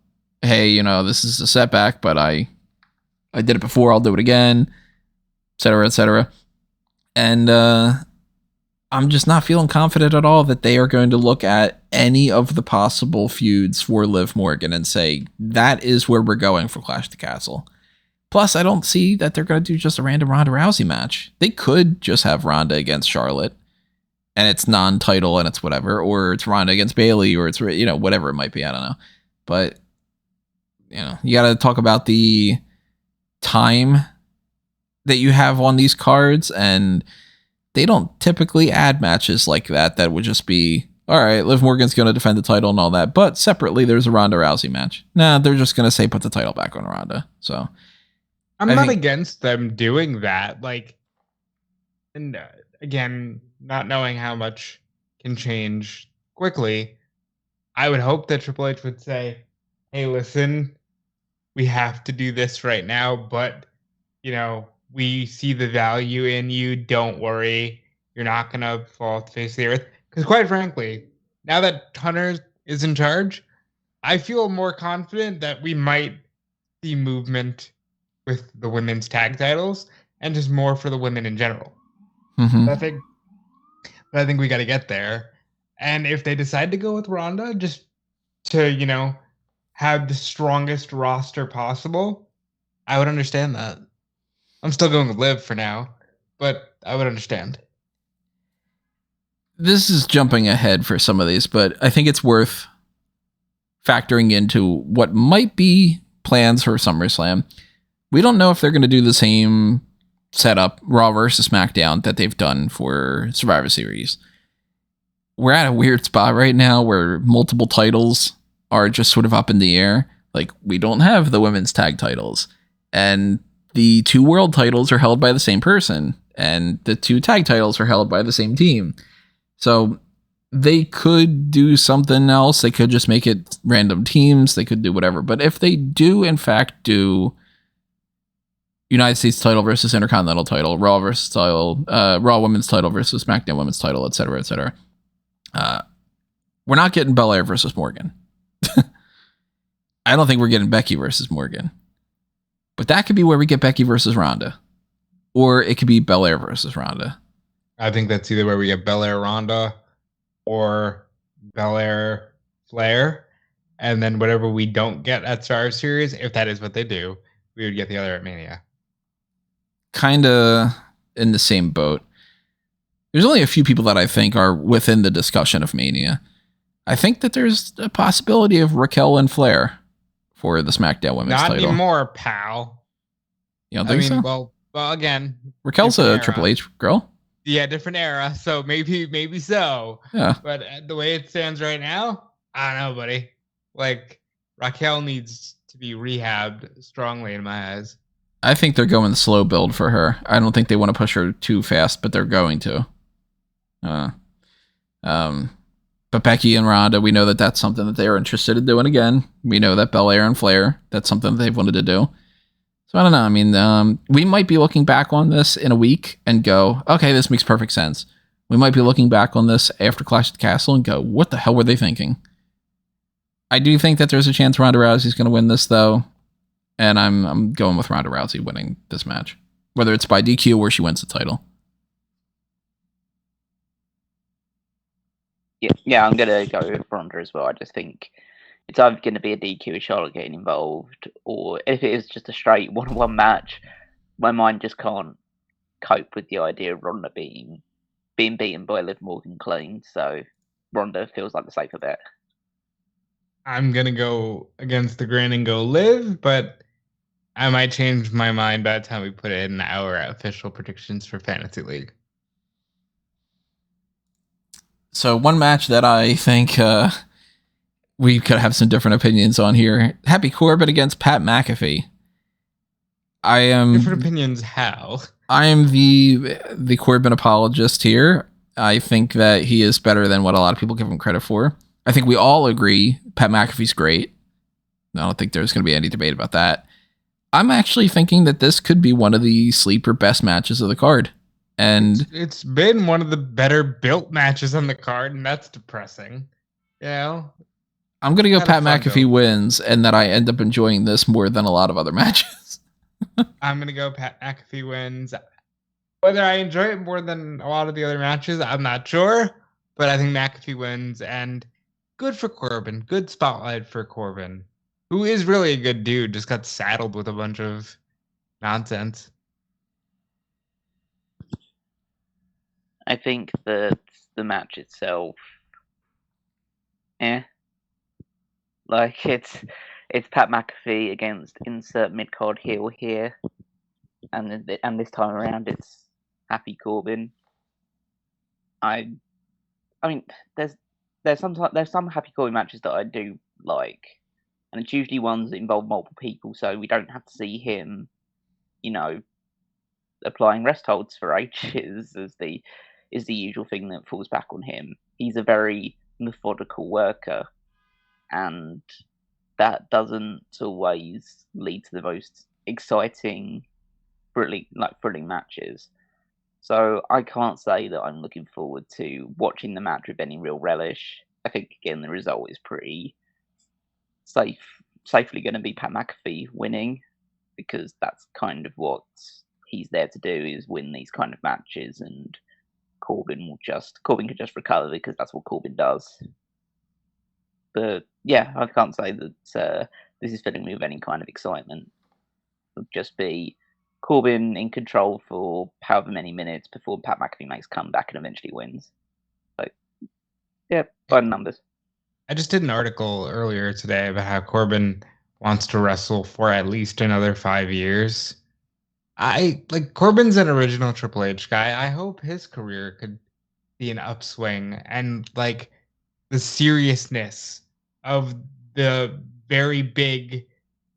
hey, this is a setback, but I did it before, I'll do it again, et cetera, et cetera. And I'm just not feeling confident at all that they are going to look at any of the possible feuds for Liv Morgan and say, that is where we're going for Clash at the Castle. Plus, I don't see that they're going to do just a random Ronda Rousey match. They could just have Ronda against Charlotte, and it's non-title and it's whatever, or it's Ronda against Bayley, or it's, whatever it might be. I don't know. But, you got to talk about the time that you have on these cards, and they don't typically add matches like that would just be, all right, Liv Morgan's going to defend the title and all that, but separately there's a Ronda Rousey match. Nah, they're just going to say put the title back on Ronda. So I'm not against them doing that. And again, not knowing how much can change quickly, I would hope that Triple H would say, hey, listen, we have to do this right now, but, we see the value in you. Don't worry. You're not going to fall off the face of the earth. Because quite frankly, now that Hunter is in charge, I feel more confident that we might see movement with the women's tag titles and just more for the women in general. Mm-hmm. I think we got to get there. And if they decide to go with Ronda just to, have the strongest roster possible, I would understand that. I'm still going with Liv for now, but I would understand. This is jumping ahead for some of these, but I think it's worth factoring into what might be plans for SummerSlam. We don't know if they're going to do the same setup, Raw versus SmackDown, that they've done for Survivor Series. We're at a weird spot right now where multiple titles are just sort of up in the air. Like, we don't have the women's tag titles, and the 2 world titles are held by the same person, and the 2 tag titles are held by the same team. So they could do something else. They could just make it random teams. They could do whatever. But if they do, in fact, do United States title versus Intercontinental title, Raw versus title, Raw women's title versus SmackDown women's title, et cetera, we're not getting Belair versus Morgan. I don't think we're getting Becky versus Morgan. But that could be where we get Becky versus Ronda. Or it could be Belair versus Ronda. I think that's either where we get Belair Ronda or Belair Flair, and then whatever we don't get at Survivor Series, if that is what they do, we would get the other at Mania. Kind of in the same boat. There's only a few people that I think are within the discussion of Mania. I think that there's a possibility of Raquel and Flair for the SmackDown Women's Not title. anymore, pal. You don't think so? Well, again, Raquel's a Triple H girl. Yeah, different era, so maybe so. Yeah. But the way it stands right now, I don't know, buddy. Like, Raquel needs to be rehabbed strongly in my eyes. I think they're going slow build for her. I don't think they want to push her too fast, but they're going to. But Becky and Ronda, we know that that's something that they're interested in doing again. We know that Belair and Flair, that's something that they've wanted to do. So I don't know. I mean, we might be looking back on this in a week and go, okay, this makes perfect sense. We might be looking back on this after Clash at the Castle and go, what the hell were they thinking? I do think that there's a chance Ronda Rousey's going to win this, though. And I'm going with Ronda Rousey winning this match, whether it's by DQ or she wins the title. Yeah, I'm going to go with Ronda as well. I just think it's either going to be a DQ with Charlotte getting involved, or if it is just a straight one-on-one match, my mind just can't cope with the idea of Ronda being beaten by Liv Morgan clean. So Ronda feels like the safer bet. I'm going to go against the grain and go Liv, but I might change my mind by the time we put in our official predictions for Fantasy League. So one match that I think we could have some different opinions on here. Happy Corbin against Pat McAfee. Different opinions how? I am the Corbin apologist here. I think that he is better than what a lot of people give him credit for. I think we all agree Pat McAfee's great. I don't think there's going to be any debate about that. I'm actually thinking that this could be one of the sleeper best matches of the card. And it's been one of the better built matches on the card, and that's depressing. You know? I'm going to go Pat McAfee wins, and that I end up enjoying this more than a lot of other matches. I'm going to go Pat McAfee wins. Whether I enjoy it more than a lot of the other matches, I'm not sure. But I think McAfee wins, and good for Corbin. Good spotlight for Corbin, who is really a good dude, just got saddled with a bunch of nonsense. I think that the match itself, like it's Pat McAfee against insert mid-card heel here, and this time around it's Happy Corbin. I mean, there's some Happy Corbin matches that I do like, and it's usually ones that involve multiple people, so we don't have to see him, applying rest holds for ages is the usual thing that falls back on him. He's a very methodical worker, and that doesn't always lead to the most exciting, thrilling matches. So I can't say that I'm looking forward to watching the match with any real relish. I think, again, the result is pretty safely going to be Pat McAfee winning, because that's kind of what he's there to do, is win these kind of matches, and Corbin can just recover because that's what Corbin does. But yeah, I can't say that this is filling me with any kind of excitement. It'll just be Corbin in control for however many minutes before Pat McAfee makes a comeback and eventually wins. So yeah, by the numbers. I just did an article earlier today about how Corbin wants to wrestle for at least another 5 years. Corbin's an original Triple H guy. I hope his career could be an upswing, and the seriousness of the very big,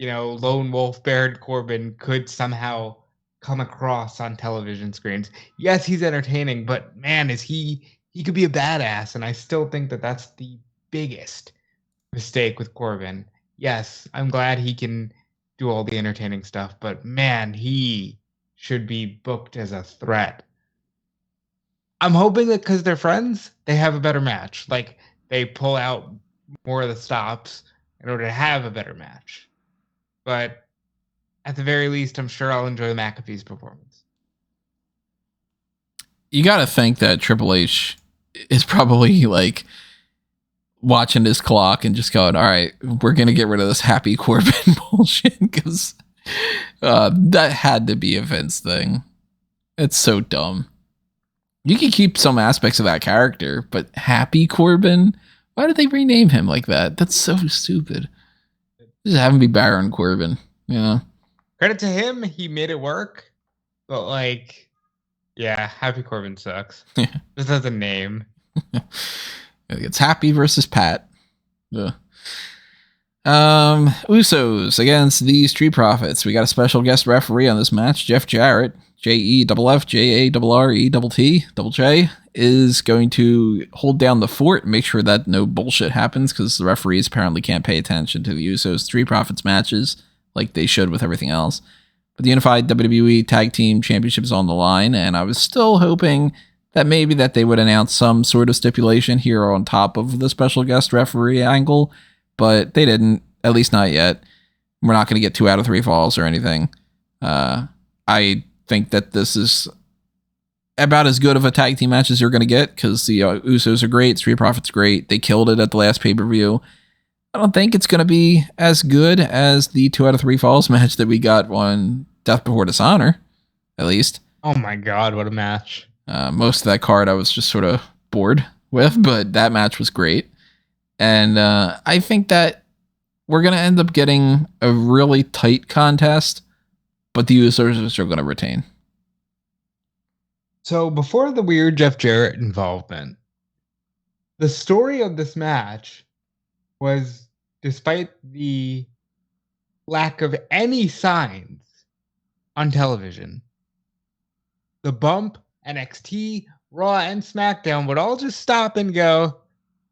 lone wolf Baron Corbin could somehow come across on television screens. Yes, he's entertaining, but man, he could be a badass, and I still think that that's the biggest mistake with Corbin. Yes, I'm glad he can do all the entertaining stuff, but man, he should be booked as a threat. I'm hoping that because they're friends, they have a better match. They pull out more of the stops in order to have a better match. But at the very least, I'm sure I'll enjoy McAfee's performance. You got to think that Triple H is probably watching his clock and just going, all right, we're going to get rid of this Happy Corbin bullshit because that had to be a Vince thing. It's so dumb. You can keep some aspects of that character, but Happy Corbin, why did they rename him like that? That's so stupid. Just have him be Baron Corbin, you know? Credit to him, he made it work. But like, yeah, Happy Corbin sucks. Just as a name. It's Happy versus Pat. Yeah. Usos against the Street Profits. We got a special guest referee on this match, Jeff Jarrett. JEFFJARRETT is going to hold down the fort and make sure that no bullshit happens because the referees apparently can't pay attention to the Usos Street Profits matches like they should with everything else. But the Unified WWE Tag Team Championship is on the line, and I was still hoping that maybe that they would announce some sort of stipulation here on top of the special guest referee angle, but they didn't, at least not yet. We're not going to get 2 out of 3 falls or anything. I think that this is about as good of a tag team match as you're going to get because the Usos are great, Street Profits great. They killed it at the last pay-per-view. I don't think it's going to be as good as the 2 out of 3 falls match that we got on Death Before Dishonor, at least. Oh my god, what a match. Most of that card I was just sort of bored with, but that match was great. And I think that we're going to end up getting a really tight contest, but the Usos are going to retain. So before the weird Jeff Jarrett involvement, the story of this match was, despite the lack of any signs on television, the bump, NXT, Raw, and SmackDown would all just stop and go,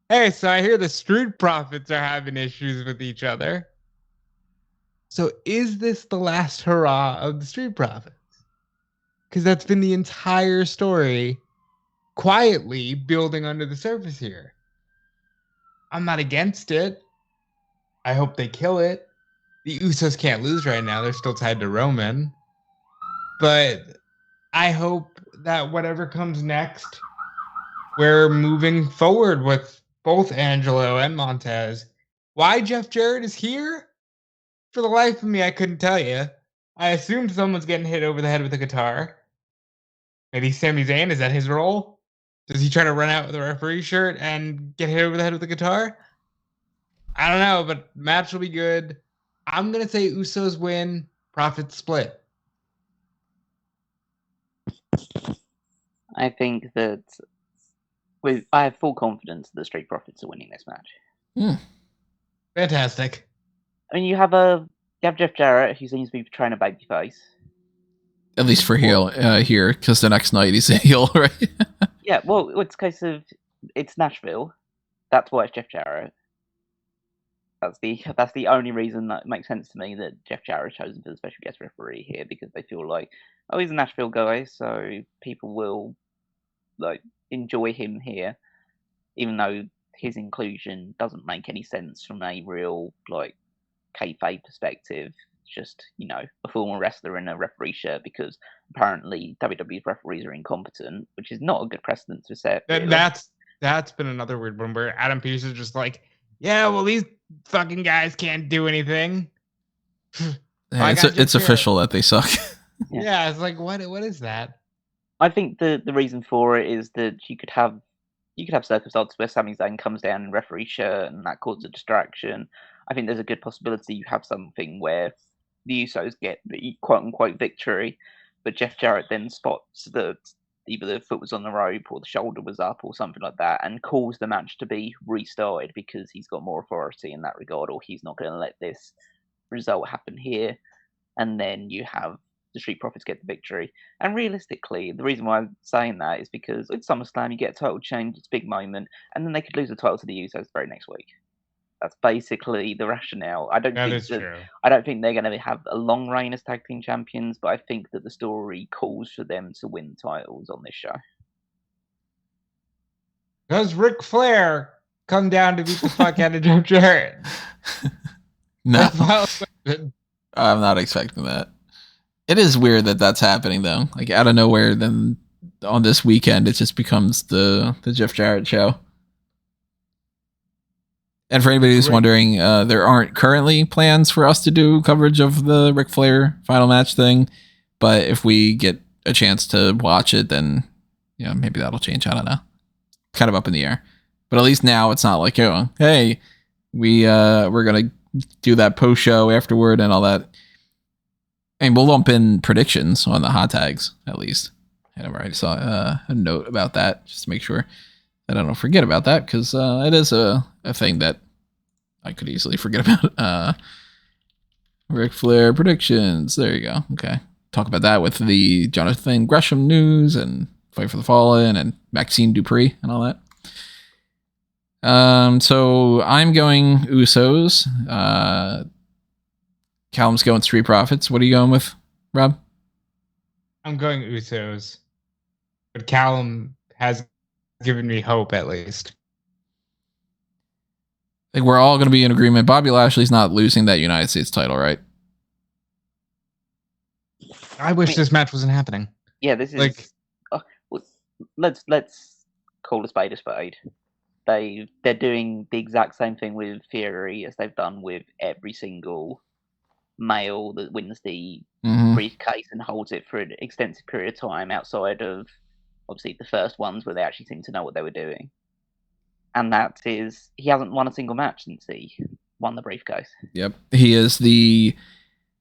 hey, so I hear the Street Profits are having issues with each other. So is this the last hurrah of the Street Profits? Because that's been the entire story quietly building under the surface here. I'm not against it. I hope they kill it. The Usos can't lose right now. They're still tied to Roman. But I hope that whatever comes next, we're moving forward with both Angelo and Montez. Why Jeff Jarrett is here? For the life of me, I couldn't tell you. I assumed someone's getting hit over the head with a guitar. Maybe Sami Zayn, is that his role? Does he try to run out with a referee shirt and get hit over the head with a guitar? I don't know, but match will be good. I'm going to say Usos win, Profits split. I think that I have full confidence the Street Profits are winning this match. Fantastic. I mean, you have Jeff Jarrett, who seems to be trying a babyface. At least for heel here, because the next night he's a heel, right? Yeah, well, it's a case of it's Nashville. That's why it's Jeff Jarrett. That's the only reason that makes sense to me that Jeff Jarrett is chosen for the special guest referee here, because they feel like, oh, he's a Nashville guy, so people will like enjoy him here, even though his inclusion doesn't make any sense from a real like kayfabe perspective. Just, you know, a former wrestler in a referee shirt because apparently WWE's referees are incompetent, which is not a good precedent to set. Really. That's been another weird one where Adam Pearce is just like, yeah, well, these fucking guys can't do anything. Yeah, it's official that they suck. Yeah, it's like, what is that? I think the reason for it is that you could have circumstances where Sami Zayn comes down in referee shirt and that causes a distraction. I think there's a good possibility you have something where the Usos get the quote-unquote victory, but Jeff Jarrett then spots that either the foot was on the rope or the shoulder was up or something like that and calls the match to be restarted because he's got more authority in that regard, or he's not going to let this result happen here. And then you have the Street Profits get the victory. And realistically, the reason why I'm saying that is because at SummerSlam you get a title change, it's a big moment, and then they could lose the title to the Usos the very next week. That's basically the rationale. I don't think they're going to have a long reign as tag team champions, but I think that the story calls for them to win titles on this show. Does Ric Flair come down to beat the fuck out of Jeff Jarrett? No, I'm not expecting that. It is weird that that's happening though. Like out of nowhere, then on this weekend, it just becomes the Jeff Jarrett show. And for anybody who's wondering, there aren't currently plans for us to do coverage of the Ric Flair final match thing. But if we get a chance to watch it, then maybe that'll change. I don't know. Kind of up in the air. But at least now it's not like, hey, we're gonna do that post show afterward and all that. And we'll lump in predictions on the hot tags at least. I already saw a note about that just to make sure that I don't forget about that, because it is a thing that I could easily forget about. Ric Flair predictions. There you go. Okay. Talk about that with the Jonathan Gresham news and Fight for the Fallen and Maxine Dupree and all that. So I'm going Usos. Callum's going Street Profits. What are you going with, Rob? I'm going Usos. But Callum has given me hope, at least. I think we're all going to be in agreement. Bobby Lashley's not losing that United States title, right? I wish this match wasn't happening. Yeah, this is let's call a spade a spade. They're doing the exact same thing with Theory as they've done with every single male that wins the briefcase and holds it for an extensive period of time outside of obviously the first ones where they actually seemed to know what they were doing. And that is, he hasn't won a single match since he won the briefcase. Yep. He is the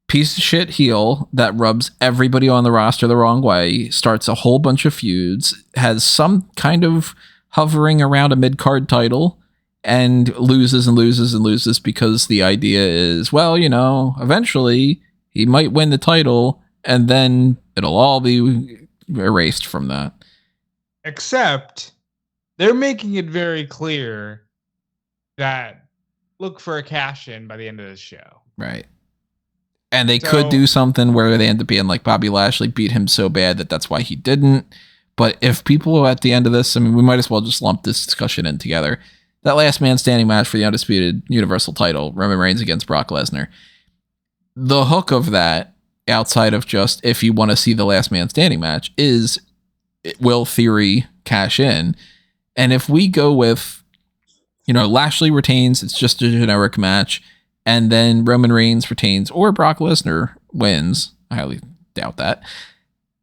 piece of shit heel that rubs everybody on the roster the wrong way, starts a whole bunch of feuds, has some kind of hovering around a mid-card title, and loses and loses and loses because the idea is, well, eventually he might win the title and then it'll all be erased from that. Except they're making it very clear that look for a cash-in by the end of the show. Right. And they could do something where they end up being like Bobby Lashley beat him so bad that's why he didn't. But if people are at the end of this, I mean, we might as well just lump this discussion in together. That last man standing match for the Undisputed Universal title, Roman Reigns against Brock Lesnar. The hook of that, outside of just if you want to see the last man standing match, is will Theory cash in? And if we go with, Lashley retains, it's just a generic match, and then Roman Reigns retains or Brock Lesnar wins, I highly doubt that,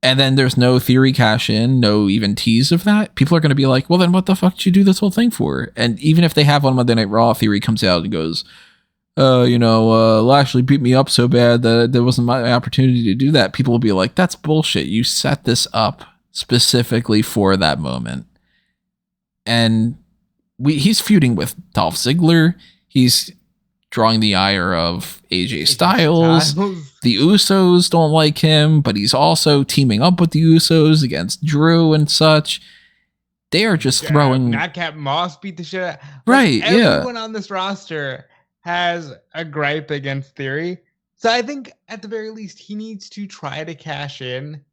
and then there's no Theory cash in, no even tease of that, people are going to be like, well, then what the fuck did you do this whole thing for? And even if they have on Monday Night Raw, Theory comes out and goes, Lashley beat me up so bad that there wasn't my opportunity to do that, people will be like, that's bullshit. You set this up specifically for that moment. And he's feuding with Dolph Ziggler. He's drawing the ire of AJ Styles. The Usos don't like him, but he's also teaming up with the Usos against Drew and such. They are just throwing... Madcap Moss beat the shit out. Right, Everyone on this roster has a gripe against Theory. So I think at the very least, he needs to try to cash in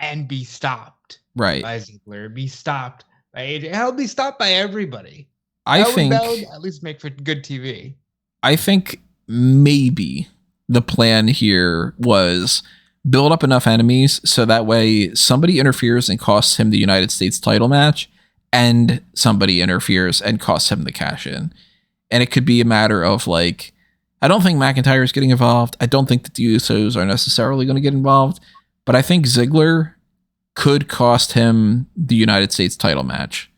and be stopped. Right. By Ziggler, be stopped by AJ. He'll be stopped by everybody. That would at least make for good TV. I think maybe the plan here was build up enough enemies so that way somebody interferes and costs him the United States title match, and somebody interferes and costs him the cash in. And it could be a matter of like, I don't think McIntyre is getting involved. I don't think that the Usos are necessarily going to get involved, but I think Ziggler could cost him the United States title match.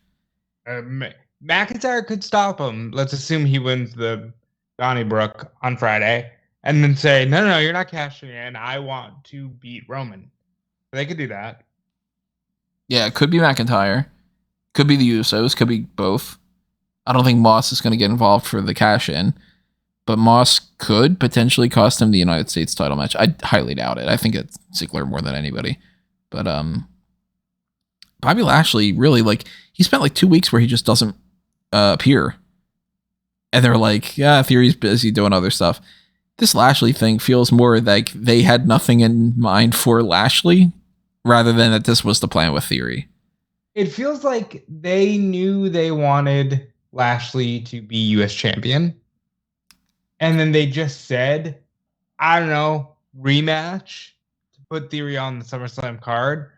McIntyre could stop him. Let's assume he wins the Donnybrook on Friday, and then say, no, you're not cashing in. I want to beat Roman. They could do that. Yeah, it could be McIntyre. Could be the Usos. Could be both. I don't think Moss is going to get involved for the cash-in, but Moss could potentially cost him the United States title match. I highly doubt it. I think it's Ziggler more than anybody. But Bobby Lashley really, he spent 2 weeks where he just doesn't appear. And they're like, yeah, Theory's busy doing other stuff. This Lashley thing feels more like they had nothing in mind for Lashley rather than that this was the plan with Theory. It feels like they knew they wanted Lashley to be US champion. And then they just said, I don't know, rematch to put Theory on the SummerSlam card.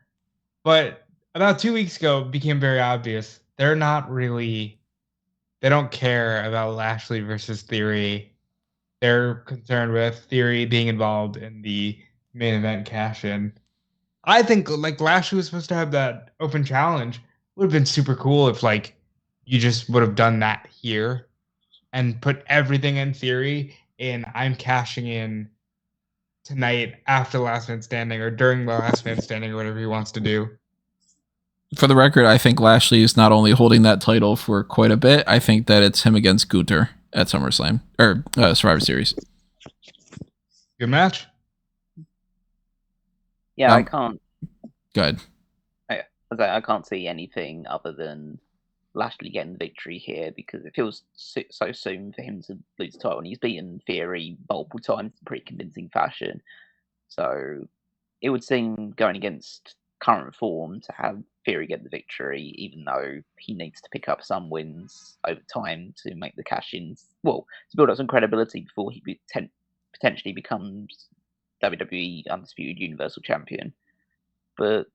But about 2 weeks ago, it became very obvious they're not really They don't care about Lashley versus Theory. They're concerned with Theory being involved in the main event cash-in. I think like Lashley was supposed to have that open challenge. Would have been super cool if like you just would have done that here and put everything in Theory in I'm cashing in tonight after Last Man Standing or during the Last Man Standing or whatever he wants to do. For the record, I think Lashley is not only holding that title for quite a bit, I think that it's him against Gunther at SummerSlam or Survivor Series. Good match. Yeah, I can't. Go ahead. I can't see anything other than Lashley getting the victory here because it feels so soon for him to lose the title. And he's beaten Theory multiple times in pretty convincing fashion. So it would seem going against current form to have Theory get the victory, even though he needs to pick up some wins over time to make the cash-ins. Well, to build up some credibility before he potentially becomes WWE Undisputed Universal Champion. But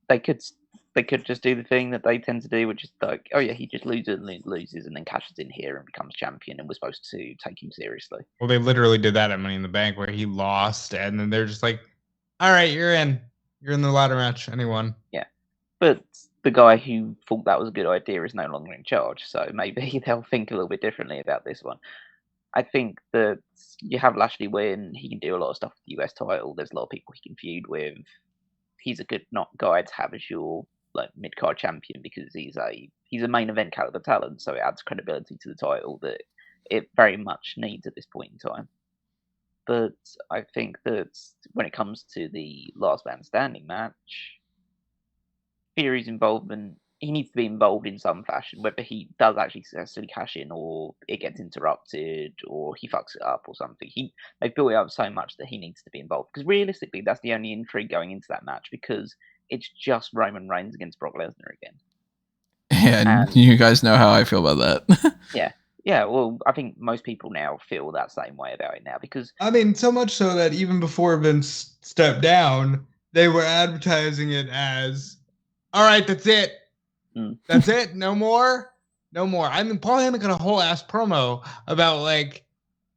they could just do the thing that they tend to do, which is like, oh yeah, he just loses and then cashes in here and becomes champion, and we're supposed to take him seriously. Well, they literally did that at Money in the Bank where he lost, and then they're just like, all right, you're in the ladder match. Anyone? Yeah, but the guy who thought that was a good idea is no longer in charge, so maybe they'll think a little bit differently about this one. I think that you have Lashley win. He can do a lot of stuff with the US title. There's a lot of people he can feud with. He's a good guy to have as your like mid-card champion because he's a main event caliber talent, so it adds credibility to the title that it very much needs at this point in time. But I think that when it comes to the last man standing match, Theory's involvement, he needs to be involved in some fashion, whether he does actually successfully cash in or it gets interrupted or he fucks it up or something. They've built it up so much that he needs to be involved. Because realistically, that's the only intrigue going into that match because it's just Roman Reigns against Brock Lesnar again. Yeah, and you guys know how I feel about that. Yeah, well, I think most people now feel that same way about it now because... I mean, so much so that even before Vince stepped down, they were advertising it as, all right, that's it. That's it. No more. I mean, Paul Heyman got a whole ass promo about like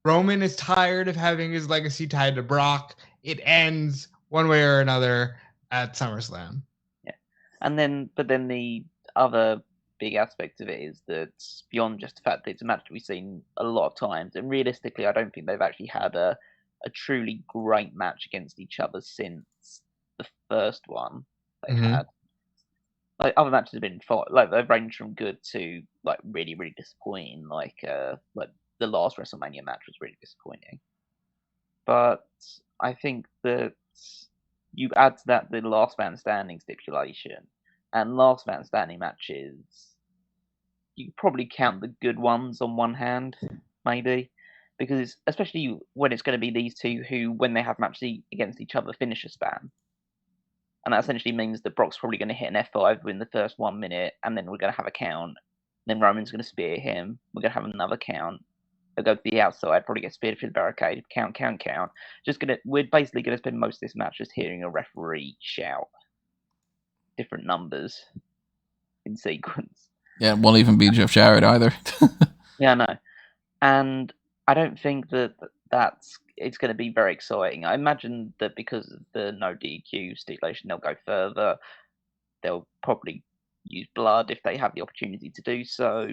Roman is tired of having his legacy tied to Brock. It ends one way or another at SummerSlam. Yeah, but then the other big aspect of it is that beyond just the fact that it's a match we've seen a lot of times, and realistically, I don't think they've actually had a truly great match against each other since the first one they had. Like other matches have been fought, like they've ranged from good to like really, really disappointing. Like the last WrestleMania match was really disappointing. But I think that you add to that the last man standing stipulation, and last man standing matches, you probably count the good ones on one hand, maybe, because especially when it's going to be these two who, when they have matches against each other, finish a span. And that essentially means that Brock's probably going to hit an F5 within the first 1 minute, and then we're going to have a count. Then Roman's going to spear him. We're going to have another count. They'll go to the outside, probably get speared through the barricade. Count. We're basically going to spend most of this match just hearing a referee shout different numbers in sequence. Yeah, it won't even be Jeff Jarrett either. Yeah, I know. And I don't think that it's going to be very exciting. I imagine that because of the no DQ stipulation, they'll go further. They'll probably use blood if they have the opportunity to do so.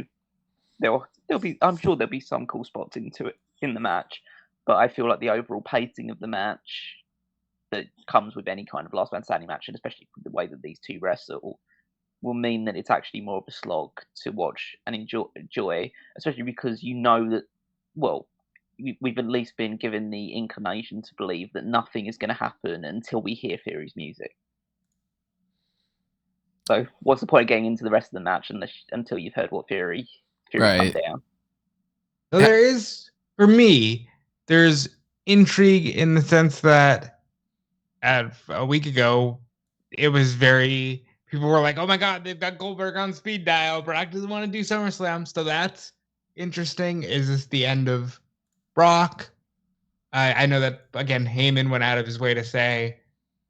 I'm sure there'll be some cool spots into it in the match, but I feel like the overall pacing of the match that comes with any kind of last man standing match, and especially the way that these two wrestle, will mean that it's actually more of a slog to watch and enjoy, especially because you know that, well, we've at least been given the inclination to believe that nothing is going to happen until we hear Theory's music. So what's the point of getting into the rest of the match until you've heard what Theory right. come down? So there is, for me, there's intrigue in the sense that a week ago, it was people were like, oh my God, they've got Goldberg on speed dial. Brock doesn't want to do SummerSlam. So that's interesting. Is this the end of Brock? I know that, again, Heyman went out of his way to say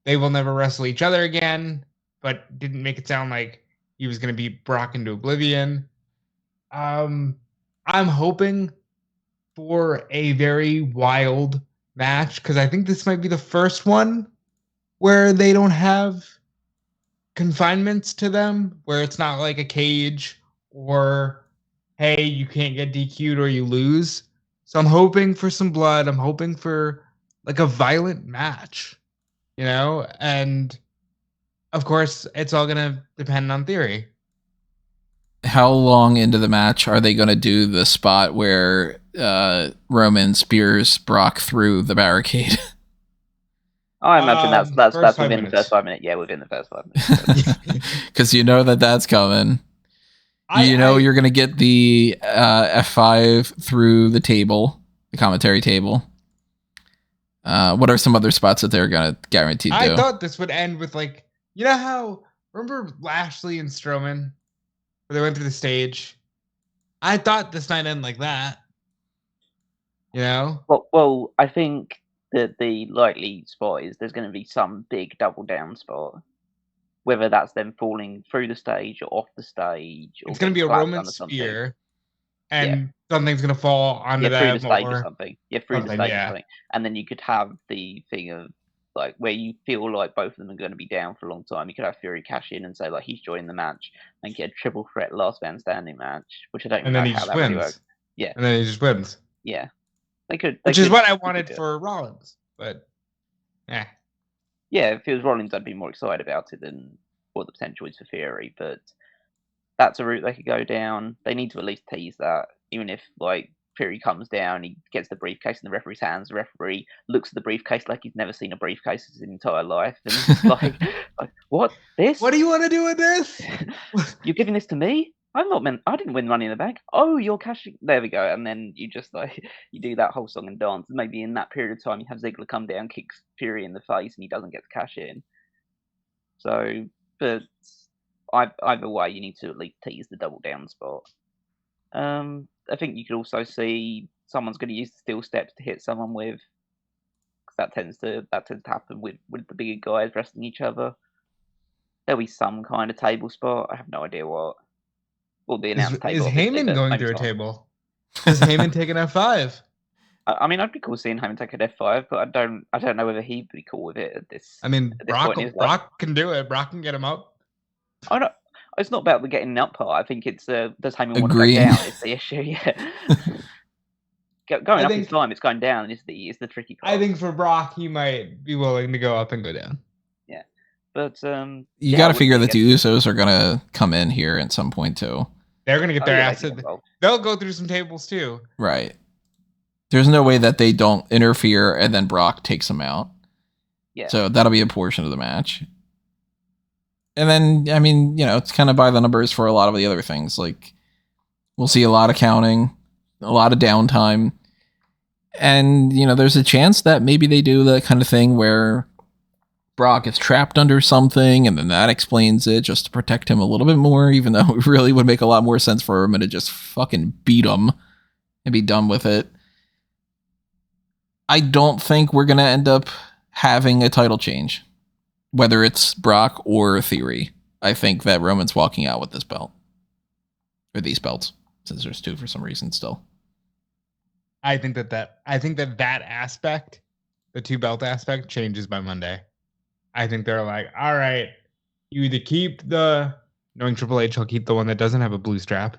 they will never wrestle each other again, but didn't make it sound like he was going to beat Brock into oblivion. I'm hoping for a very wild match because I think this might be the first one where they don't have confinements to them, where it's not like a cage or, hey, you can't get DQ'd or you lose. So I'm hoping for some blood. I'm hoping for like a violent match, and of course it's all going to depend on theory. How long into the match are they going to do the spot where Roman spears Brock through the barricade? I imagine that's within the first 5 minutes. Yeah, within the first 5 minutes. Because you know that's coming. You're going to get the F5 through the table, the commentary table. What are some other spots that they're going to guarantee do? I thought this would end with remember Lashley and Strowman? Where they went through the stage. I thought this might end like that. Well, I think that the likely spot is there's going to be some big double down spot. Whether that's them falling through the stage or off the stage. It's going to be a Roman spear. And something's going to fall onto through the stage or something. Through the stage or something. And then you could have the thing of, like, where you feel like both of them are going to be down for a long time. You could have Fury cash in and say, like, he's joining the match and get a triple threat last man standing match, which I don't know how that really works. Yeah. And then he just wins. Yeah. Which is what I wanted for Rollins, but yeah, if it was Rollins, I'd be more excited about it than what the potential is for Fury, but that's a route they could go down. They need to at least tease that, even if, like, Fury comes down, he gets the briefcase in the referee's hands. The referee looks at the briefcase like he's never seen a briefcase in his entire life, and he's like, "What? This? What do you want to do with this? You're giving this to me? I didn't win Money in the Bank. Oh, you're cashing. There we go." And then you just you do that whole song and dance. And maybe in that period of time, you have Ziggler come down, kicks Fury in the face, and he doesn't get to cash in. So, but either way, you need to at least tease the double down spot. I think you could also see someone's going to use the steel steps to hit someone with, because that tends to happen with the bigger guys wrestling each other. There'll be some kind of table spot. I have no idea what. Will be announced table. Is Heyman going through a table? Is Heyman taking F5? I mean, I'd be cool seeing Heyman take an F5, but I don't know whether he'd be cool with it at this. I mean, Brock can do it. Brock can get him up. I don't. It's not about the getting up part. I think it's does Heyman want to go down? Is the issue? Yeah. Going up is fine. It's going down is the tricky part. I think for Brock, he might be willing to go up and go down. Yeah, but you got to figure that the Usos are gonna come in here at some point too. They're gonna get their ass. They'll go through some tables too. Right. There's no way that they don't interfere and then Brock takes them out. Yeah. So that'll be a portion of the match. And then, I mean, it's kind of by the numbers for a lot of the other things. Like, we'll see a lot of counting, a lot of downtime. And, there's a chance that maybe they do that kind of thing where Brock is trapped under something, and then that explains it just to protect him a little bit more, even though it really would make a lot more sense for him to just fucking beat him and be done with it. I don't think we're going to end up having a title change. Whether it's Brock or Theory, I think that Roman's walking out with this belt. Or these belts, since there's two for some reason still. I think that aspect, the two belt aspect, changes by Monday. I think they're like, all right, you either keep knowing Triple H will keep the one that doesn't have a blue strap,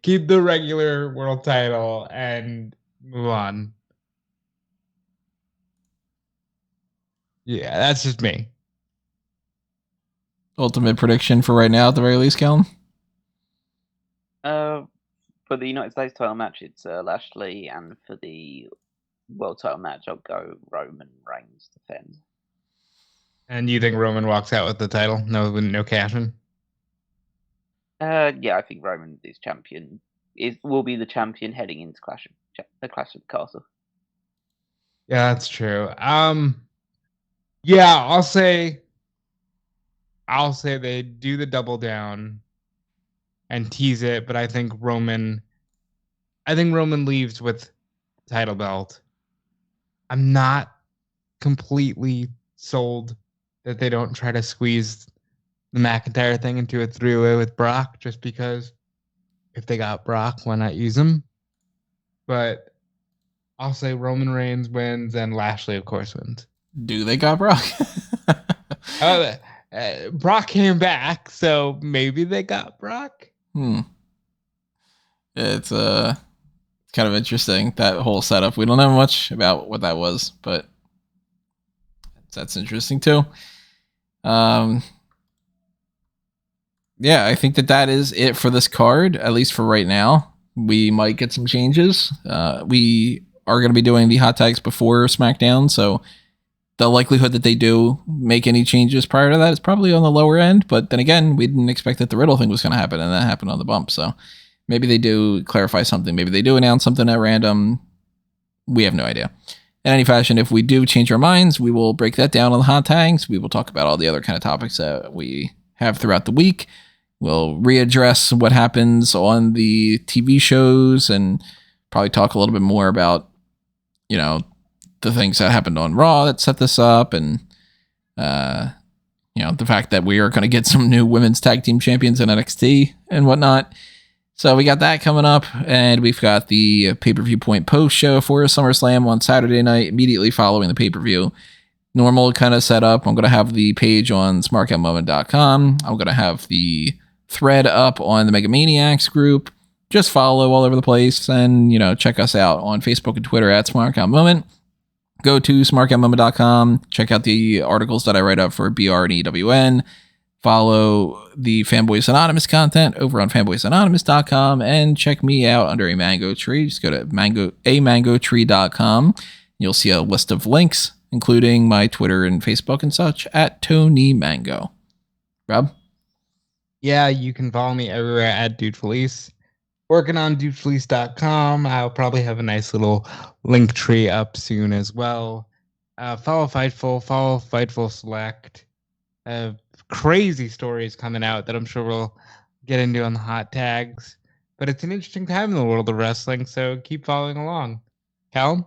keep the regular world title and move on. Yeah, that's just me. Ultimate prediction for right now, at the very least, Kellen? For the United States title match, it's Lashley, and for the world title match, I'll go Roman Reigns defend. And you think Roman walks out with the title? No cash-in? Yeah, I think Roman is champion. Will be the champion heading into the Clash of the Castle. Yeah, that's true. Yeah, I'll say they do the double down and tease it, but I think Roman leaves with the title belt. I'm not completely sold that they don't try to squeeze the McIntyre thing into a three-way with Brock, just because if they got Brock, why not use him? But I'll say Roman Reigns wins and Lashley, of course, wins. Do they got Brock? Brock came back, so maybe they got Brock. It's kind of interesting, that whole setup. We don't know much about what that was, but that's interesting too. Yeah, I think that is it for this card, at least for right now. We might get some changes. We are going to be doing the hot tags before SmackDown, so the likelihood that they do make any changes prior to that is probably on the lower end. But then again, we didn't expect that the Riddle thing was going to happen, and that happened on the bump. So maybe they do clarify something. Maybe they do announce something at random. We have no idea. In any fashion, if we do change our minds, we will break that down on the hot tags. We will talk about all the other kind of topics that we have throughout the week. We'll readdress what happens on the TV shows and probably talk a little bit more about, the things that happened on Raw that set this up, and, the fact that we are going to get some new women's tag team champions in NXT and whatnot. So we got that coming up, and we've got the Pay-Per-Viewpoint post show for SummerSlam on Saturday night, immediately following the pay-per-view. Normal kind of setup. I'm going to have the page on smarkoutmoment.com. I'm going to have the thread up on the Megamaniacs group. Just follow all over the place, and check us out on Facebook and Twitter at smarkoutmoment. Go to smarkoutmoment.com. Check out the articles that I write up for BR and EWN. Follow the Fanboys Anonymous content over on fanboysanonymous.com, and check me out under a mango tree. Just go to amangotree.com. You'll see a list of links, including my Twitter and Facebook and such, at Tony Mango. Rob? Yeah, you can follow me everywhere at Dude Felice. Working on dudefelice.com. I'll probably have a nice little link tree up soon as well. Follow Fightful. Follow Fightful Select. Crazy stories coming out that I'm sure we'll get into on the hot tags. But it's an interesting time in the world of wrestling, so keep following along. Callum?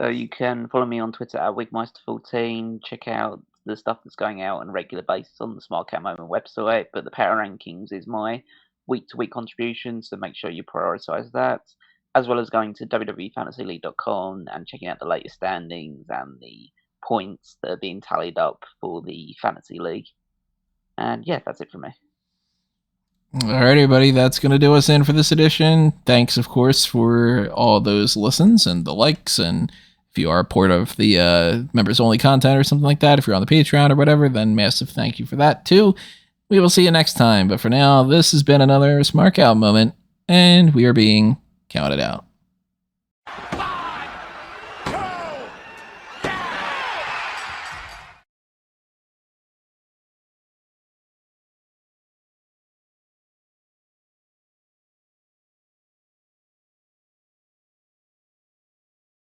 You can follow me on Twitter at Wigmeister14. Check out the stuff that's going out on a regular basis on the Smart Cat Moment website, but the Power Rankings is my week-to-week contribution, so make sure you prioritize that, as well as going to WWEFantasyLeague.com and checking out the latest standings and the points that are being tallied up for the Fantasy League. And yeah, that's it from me. All right, everybody, that's going to do us in for this edition. Thanks, of course, for all those listens and the likes, and if you are a part of the members-only content or something like that, if you're on the Patreon or whatever, then massive thank you for that, too. We will see you next time, but for now, this has been another Smark Out moment, and we are being counted out.